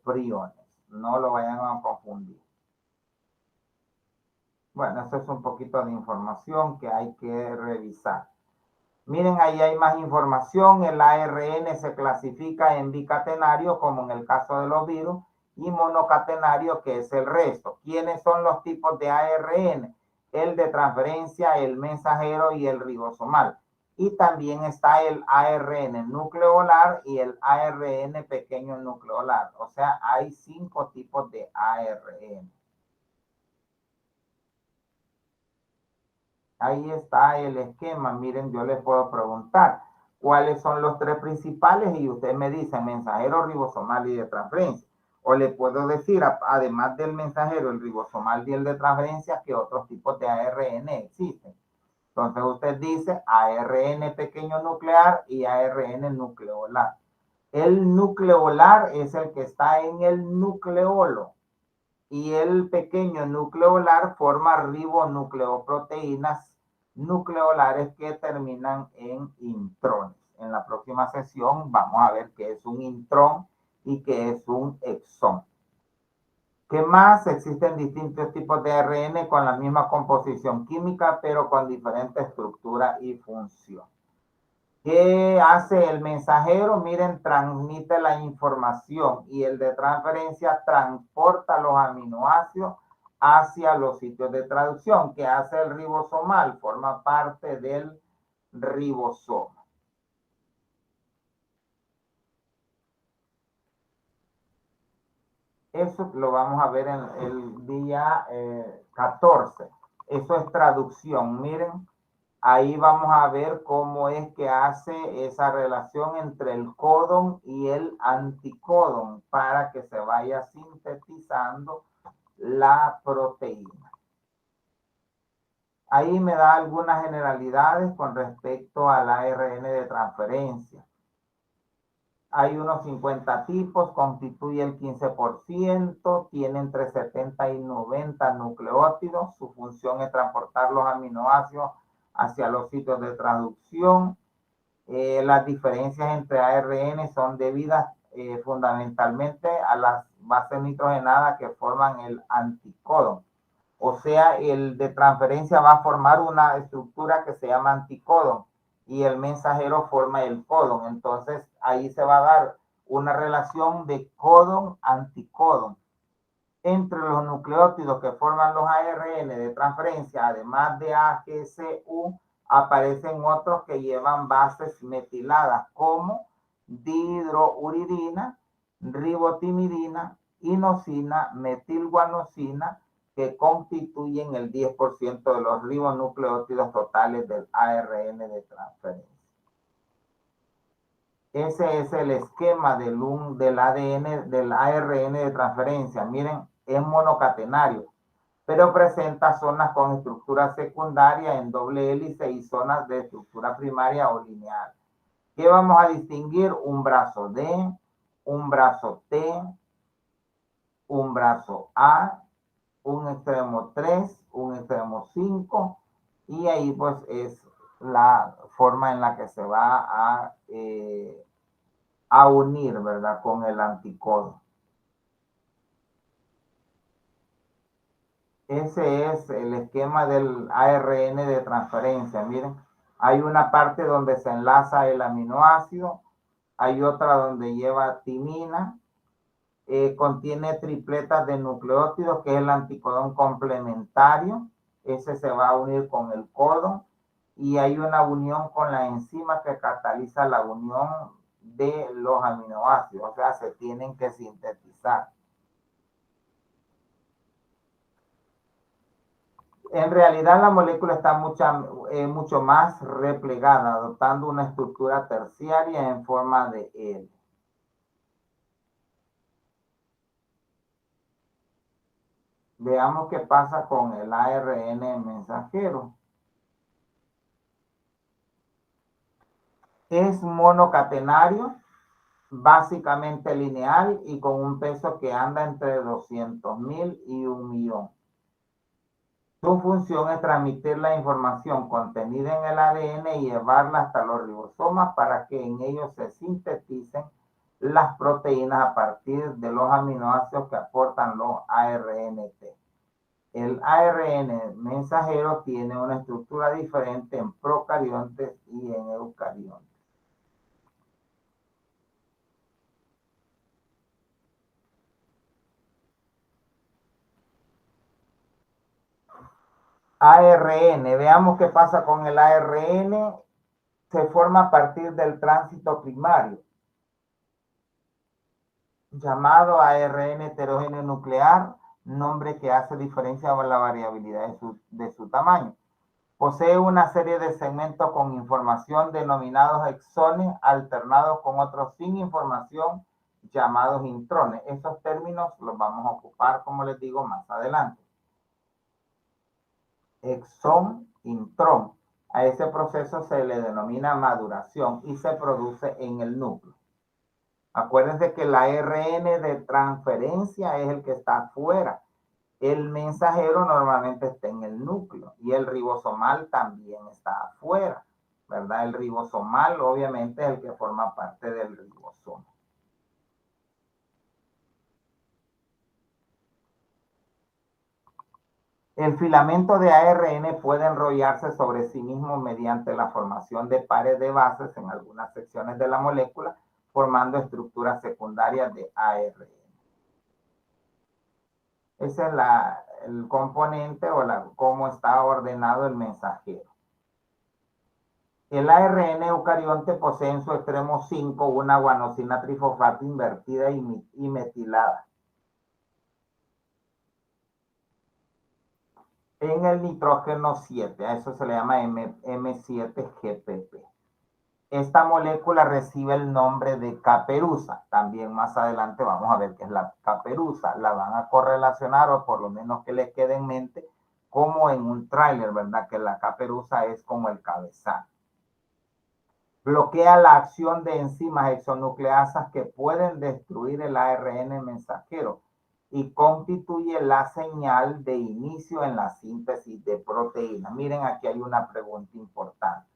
priones. No lo vayan a confundir. Bueno, eso es un poquito de información que hay que revisar. Miren, ahí hay más información. El ARN se clasifica en bicatenario, como en el caso de los virus, y monocatenario, que es el resto. ¿Quiénes son los tipos de ARN? El de transferencia, el mensajero y el ribosomal. Y también está el ARN nucleolar y el ARN pequeño nucleolar. O sea, hay 5 tipos de ARN. Ahí está el esquema. Miren, yo les puedo preguntar cuáles son los 3 principales y usted me dice mensajero, ribosomal y de transferencia. O le puedo decir, además del mensajero, el ribosomal y el de transferencia, que otros tipos de ARN existen. Entonces usted dice ARN pequeño nuclear y ARN nucleolar. El nucleolar es el que está en el nucleolo y el pequeño nucleolar forma ribonucleoproteínas nucleolares que terminan en intrones. En la próxima sesión vamos a ver qué es un intrón y qué es un exón. ¿Qué más? Existen distintos tipos de ARN con la misma composición química, pero con diferente estructura y función. ¿Qué hace el mensajero? Miren, transmite la información y el de transferencia transporta los aminoácidos hacia los sitios de traducción. ¿Qué hace el ribosomal? Forma parte del ribosoma. Eso lo vamos a ver en el día 14. Eso es traducción. Miren, ahí vamos a ver cómo es que hace esa relación entre el codón y el anticodón para que se vaya sintetizando la proteína. Ahí me da algunas generalidades con respecto al ARN de transferencia. Hay unos 50 tipos, constituye el 15%, tiene entre 70 y 90 nucleótidos. Su función es transportar los aminoácidos hacia los sitios de traducción. Las diferencias entre ARN son debidas fundamentalmente a las bases nitrogenadas que forman el anticodón. O sea, el de transferencia va a formar una estructura que se llama anticodón y el mensajero forma el codón. Entonces, ahí se va a dar una relación de codón-anticodón. Entre los nucleótidos que forman los ARN de transferencia, además de AGCU, aparecen otros que llevan bases metiladas como dihidrouridina, ribotimidina, inosina, metilguanosina, que constituyen el 10% de los ribonucleótidos totales del ARN de transferencia. Ese es el esquema del ADN, del ARN de transferencia. Miren, es monocatenario, pero presenta zonas con estructura secundaria en doble hélice y zonas de estructura primaria o lineal. ¿Qué vamos a distinguir? Un brazo D, un brazo T, un brazo A, un extremo 3, un extremo 5, y ahí pues es la forma en la que se va a unir, ¿verdad? Con el anticodo. Ese es el esquema del ARN de transferencia. Miren, hay una parte donde se enlaza el aminoácido, hay otra donde lleva timina, contiene tripletas de nucleótidos, que es el anticodón complementario. Ese se va a unir con el codón, y hay una unión con la enzima que cataliza la unión de los aminoácidos, o sea, se tienen que sintetizar. En realidad la molécula está mucho más replegada, adoptando una estructura terciaria en forma de L. Veamos qué pasa con el ARN mensajero. Es monocatenario, básicamente lineal y con un peso que anda entre 200.000 y 1.000.000. Su función es transmitir la información contenida en el ADN y llevarla hasta los ribosomas para que en ellos se sinteticen las proteínas a partir de los aminoácidos que aportan los ARNT. El ARN mensajero tiene una estructura diferente en procariontes y en eucariontes. ARN, veamos qué pasa con el ARN. Se forma a partir del tránsito primario, llamado ARN heterogéneo nuclear, nombre que hace diferencia con la variabilidad de su tamaño. Posee una serie de segmentos con información denominados exones, alternados con otros sin información, llamados intrones. Esos términos los vamos a ocupar, como les digo, más adelante. Exón, intrón. A ese proceso se le denomina maduración y se produce en el núcleo. Acuérdense que el ARN de transferencia es el que está afuera. El mensajero normalmente está en el núcleo y el ribosomal también está afuera, ¿verdad? El ribosomal obviamente es el que forma parte del ribosoma. El filamento de ARN puede enrollarse sobre sí mismo mediante la formación de pares de bases en algunas secciones de la molécula, formando estructuras secundarias de ARN. Ese es el componente o cómo está ordenado el mensajero. El ARN eucarionte posee en su extremo 5 una guanosina trifosfato invertida y metilada. En el nitrógeno 7, a eso se le llama M7GPP. Esta molécula recibe el nombre de caperuza. También más adelante vamos a ver qué es la caperuza. La van a correlacionar, o por lo menos que les quede en mente, como en un tráiler, ¿verdad? Que la caperuza es como el cabezal. Bloquea la acción de enzimas exonucleasas que pueden destruir el ARN mensajero y constituye la señal de inicio en la síntesis de proteínas. Miren, aquí hay una pregunta importante.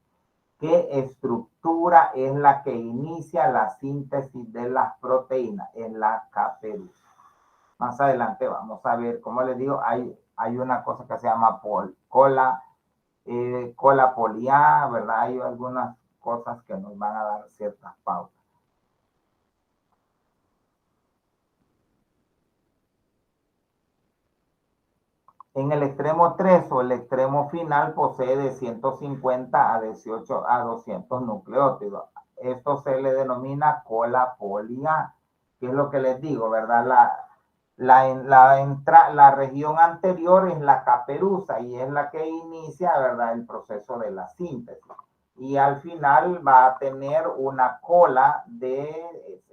¿Qué estructura es la que inicia la síntesis de las proteínas? Es la caperuza. Más adelante vamos a ver, como les digo, hay una cosa que se llama cola poliá, ¿verdad? Hay algunas cosas que nos van a dar ciertas pautas. En el extremo 3 o el extremo final posee de 150 a 18 a 200 nucleótidos. Esto se le denomina cola poli A, que es lo que les digo, ¿verdad? La región anterior es la caperuza y es la que inicia, ¿verdad?, el proceso de la síntesis. Y al final va a tener una cola de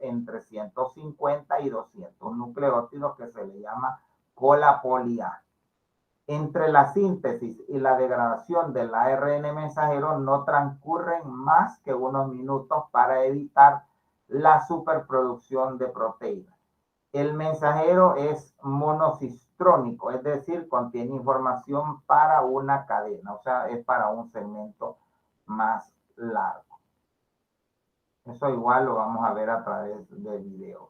entre 150 y 200 nucleótidos que se le llama cola poli A. Entre la síntesis y la degradación del ARN mensajero no transcurren más que unos minutos para evitar la superproducción de proteínas. El mensajero es monocistrónico, es decir, contiene información para una cadena, o sea, es para un segmento más largo. Eso igual lo vamos a ver a través de videos.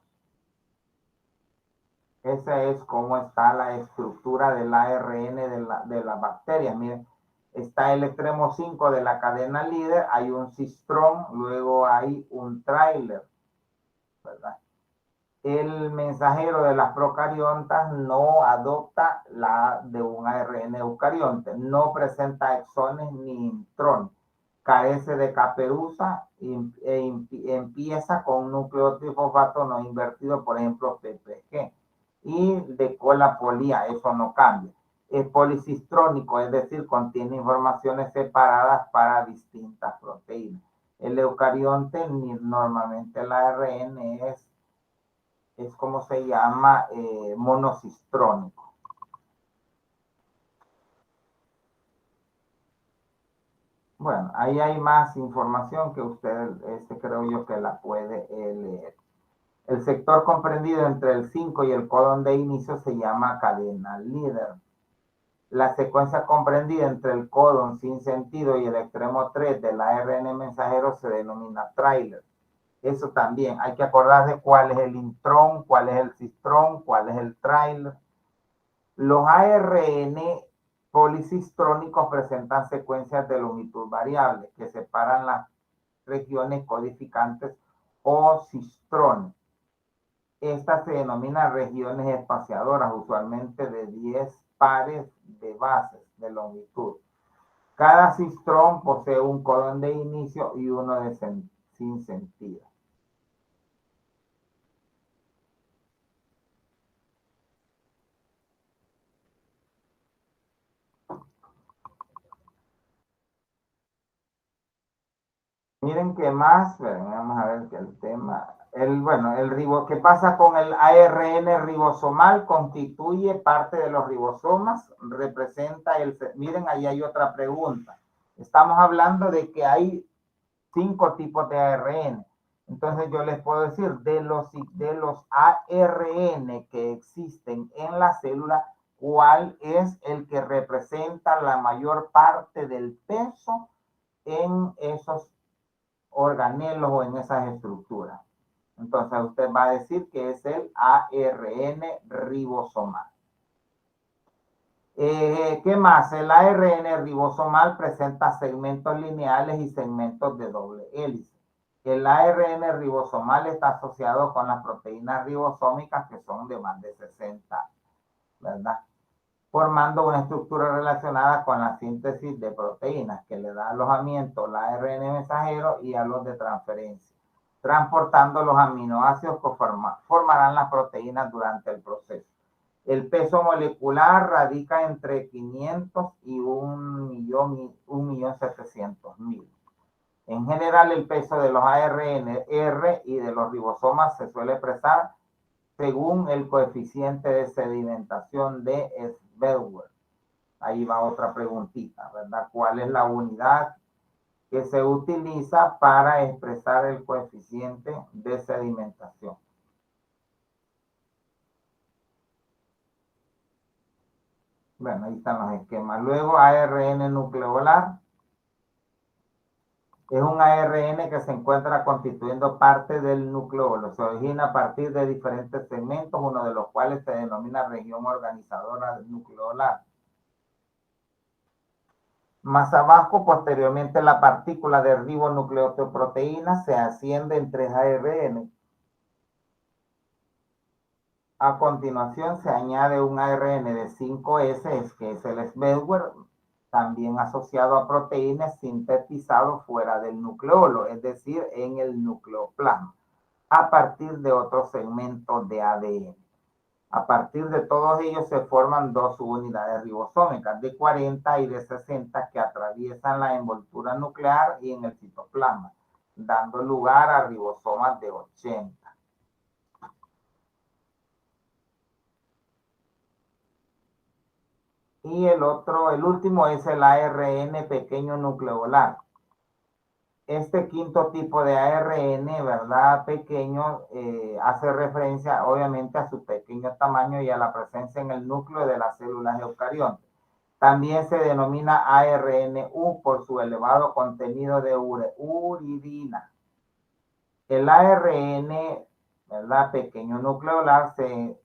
Esa es cómo está la estructura del ARN de la bacteria. Miren, está el extremo 5 de la cadena líder, hay un cistrón, luego hay un tráiler, ¿verdad? El mensajero de las procariontas no adopta la de un ARN eucarionte, no presenta exones ni intrones, carece de caperuza empieza con un nucleótido fosfato no invertido, por ejemplo, PPG, y de cola polía, eso no cambia. Es policistrónico, es decir, contiene informaciones separadas para distintas proteínas. El eucarionte, normalmente el ARN es como se llama, monocistrónico. Bueno, ahí hay más información que usted, creo yo que la puede leer. El sector comprendido entre el 5 y el codón de inicio se llama cadena líder. La secuencia comprendida entre el codón sin sentido y el extremo 3 del ARN mensajero se denomina tráiler. Eso también, hay que acordar de cuál es el intrón, cuál es el cistrón, cuál es el tráiler. Los ARN policistrónicos presentan secuencias de longitud variable que separan las regiones codificantes o cistrones. Estas se denominan regiones espaciadoras, usualmente de 10 pares de bases de longitud. Cada cistrón posee un codón de inicio y uno de sin sentido. Miren qué más, vamos a ver que el tema, ¿qué pasa con el ARN ribosomal? Constituye parte de los ribosomas, representa miren, ahí hay otra pregunta. Estamos hablando de que hay 5 tipos de ARN. Entonces yo les puedo decir, de los ARN que existen en la célula, ¿cuál es el que representa la mayor parte del peso en esos organelos o en esas estructuras? Entonces usted va a decir que es el ARN ribosomal. ¿Qué más? El ARN ribosomal presenta segmentos lineales y segmentos de doble hélice. El ARN ribosomal está asociado con las proteínas ribosómicas que son de más de 60, ¿verdad? Formando una estructura relacionada con la síntesis de proteínas que le da alojamiento al ARN mensajero y a los de transferencia, transportando los aminoácidos que formarán las proteínas durante el proceso. El peso molecular radica entre 500 y 1.700.000. En general, el peso de los ARN-R y de los ribosomas se suele expresar según el coeficiente de sedimentación de Svelwer. Ahí va otra preguntita, ¿verdad? ¿Cuál es la unidad que se utiliza para expresar el coeficiente de sedimentación? Bueno, ahí están los esquemas. Luego, ARN nucleolar. Es un ARN que se encuentra constituyendo parte del nucleolo. Se origina a partir de diferentes segmentos, uno de los cuales se denomina región organizadora nucleolar. Más abajo, posteriormente, la partícula de ribonucleotidoproteína se asciende en 3 ARN A continuación se añade un ARN de 5S, que es el Svedberg, también asociado a proteínas sintetizadas fuera del nucleolo, es decir, en el nucleoplasma, a partir de otros segmentos de ADN. A partir de todos ellos se forman dos subunidades ribosómicas de 40 y de 60 que atraviesan la envoltura nuclear y en el citoplasma, dando lugar a ribosomas de 80. Y el último es el ARN pequeño nucleolar. Este quinto tipo de ARN, ¿verdad? Pequeño, hace referencia obviamente a su pequeño tamaño y a la presencia en el núcleo de las células eucariontes. También se denomina ARNU por su elevado contenido de uridina. El ARN, ¿verdad? Pequeño nucleolar se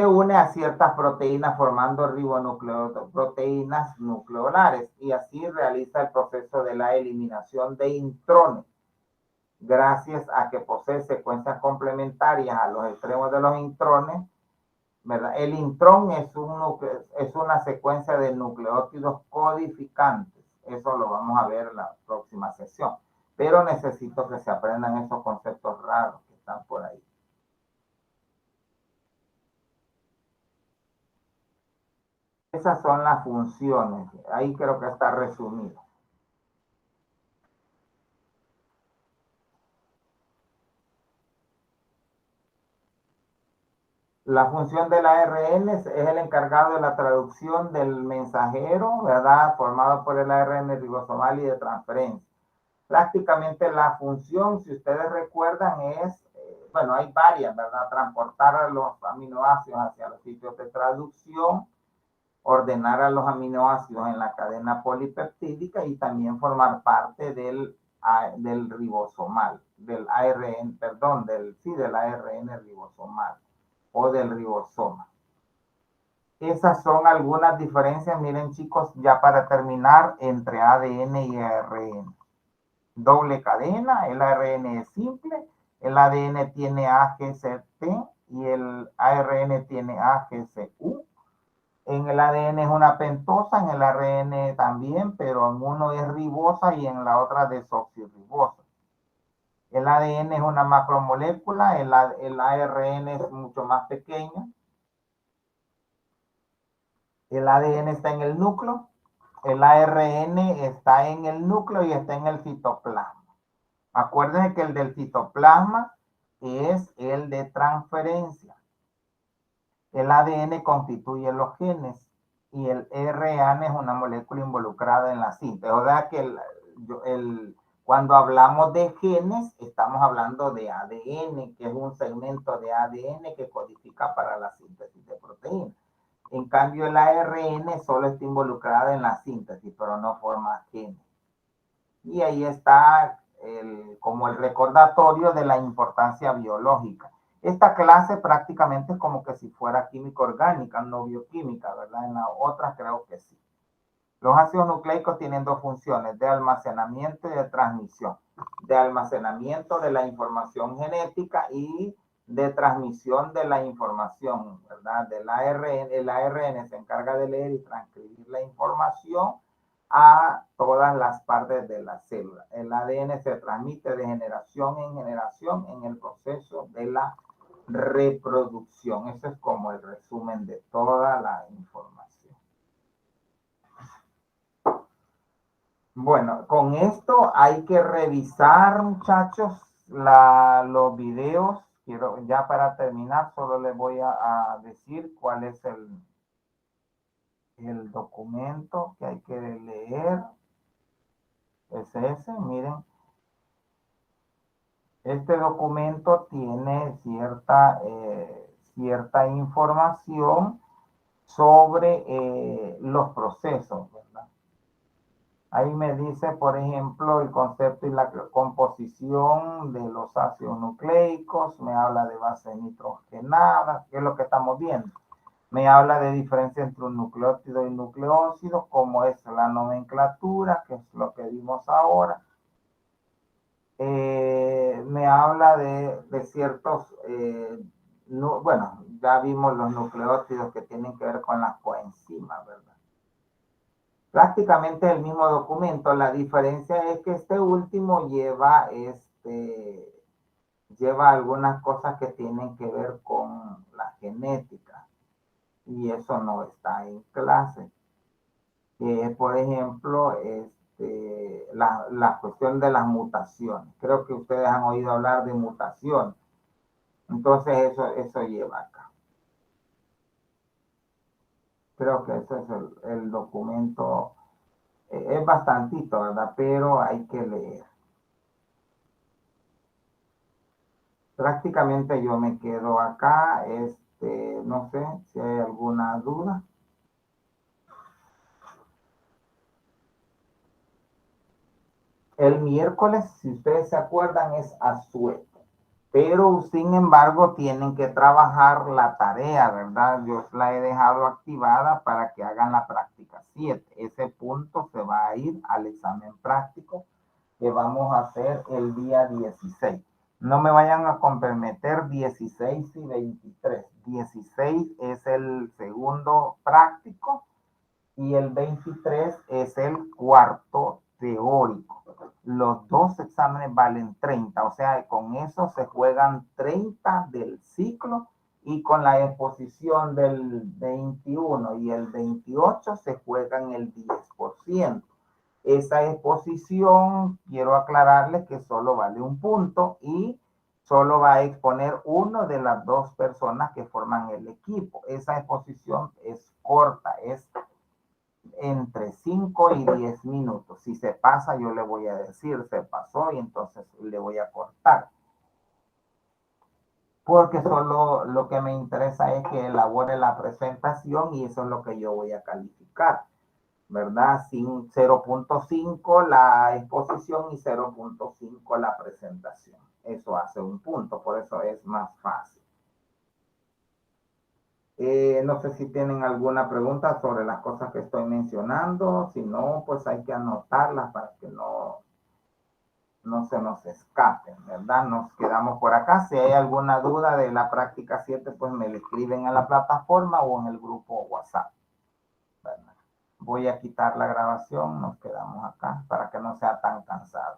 une a ciertas proteínas formando ribonucleoproteínas nucleolares y así realiza el proceso de la eliminación de intrones. Gracias a que posee secuencias complementarias a los extremos de los intrones, ¿verdad? El intrón es una secuencia de nucleótidos codificantes. Eso lo vamos a ver en la próxima sesión. Pero necesito que se aprendan esos conceptos raros que están por ahí. Esas son las funciones. Ahí creo que está resumido. La función del ARN es el encargado de la traducción del mensajero, ¿verdad? Formado por el ARN ribosomal y de transferencia. Prácticamente la función, si ustedes recuerdan, es, bueno, hay varias, ¿verdad? Transportar a los aminoácidos hacia los sitios de traducción, ordenar a los aminoácidos en la cadena polipeptídica y también formar parte del ribosomal, del ARN, perdón, del ARN ribosomal o del ribosoma. Esas son algunas diferencias, miren chicos, ya para terminar, entre ADN y ARN. Doble cadena, el ARN es simple, el ADN tiene AGCT y el ARN tiene AGCU. En el ADN es una pentosa, en el ARN también, pero en uno es ribosa y en la otra desoxirribosa. El ADN es una macromolécula, el ARN es mucho más pequeño. El ADN está en el núcleo, el ARN está en el núcleo y está en el citoplasma. Acuérdense que el del citoplasma es el de transferencia. El ADN constituye los genes y el RNA es una molécula involucrada en la síntesis. O sea que cuando hablamos de genes, estamos hablando de ADN, que es un segmento de ADN que codifica para la síntesis de proteínas. En cambio, el ARN solo está involucrada en la síntesis, pero no forma genes. Y ahí está como el recordatorio de la importancia biológica. Esta clase prácticamente es como que si fuera química orgánica, no bioquímica, ¿verdad? En las otras creo que sí. Los ácidos nucleicos tienen dos funciones, de almacenamiento y de transmisión. De almacenamiento de la información genética y de transmisión de la información, ¿verdad? Del ARN, el ARN se encarga de leer y transcribir la información a todas las partes de la célula. El ADN se transmite de generación en generación en el proceso de la reproducción. Ese es como el resumen de toda la información. Bueno, con esto hay que revisar, muchachos, los videos. Ya para terminar, solo les voy a decir cuál es el documento que hay que leer. Es ese, miren. Este documento tiene cierta información sobre los procesos, ¿verdad? Ahí me dice, por ejemplo, el concepto y la composición de los ácidos nucleicos, me habla de bases nitrogenadas, que es lo que estamos viendo. Me habla de diferencia entre un nucleótido y nucleócido, como es la nomenclatura, que es lo que vimos ahora. Me habla de ciertos no, bueno, ya vimos los nucleótidos que tienen que ver con las coenzimas, ¿verdad? Prácticamente el mismo documento, la diferencia es que este último lleva algunas cosas que tienen que ver con la genética y eso no está en clase. Por ejemplo, la cuestión de las mutaciones. Creo que ustedes han oído hablar de mutación. Entonces eso lleva acá. Creo que ese es el documento. Es bastantito, ¿verdad? Pero hay que leer. Prácticamente yo me quedo acá. No sé si hay alguna duda. El miércoles, si ustedes se acuerdan, es asueto. Pero, sin embargo, tienen que trabajar la tarea, ¿verdad? Yo la he dejado activada para que hagan la práctica 7. Ese punto se va a ir al examen práctico que vamos a hacer el día 16. No me vayan a comprometer 16 y 23. 16 es el segundo práctico y el 23 es el cuarto teórico. Los dos exámenes valen 30, o sea, con eso se juegan 30 del ciclo y con la exposición del 21 y el 28 se juegan el 10%. Esa exposición, quiero aclararles que solo vale un punto y solo va a exponer uno de las dos personas que forman el equipo. Esa exposición es corta, es entre 5 y 10 minutos. Si se pasa, yo le voy a decir, se pasó y entonces le voy a cortar. Porque solo lo que me interesa es que elabore la presentación y eso es lo que yo voy a calificar, ¿verdad? Sin 0.5 la exposición y 0.5 la presentación. Eso hace un punto, por eso es más fácil. No sé si tienen alguna pregunta sobre las cosas que estoy mencionando. Si no, pues hay que anotarlas para que no se nos escapen, ¿verdad? Nos quedamos por acá. Si hay alguna duda de la práctica 7, pues me lo escriben en la plataforma o en el grupo WhatsApp, ¿verdad? Voy a quitar la grabación, nos quedamos acá para que no sea tan cansado.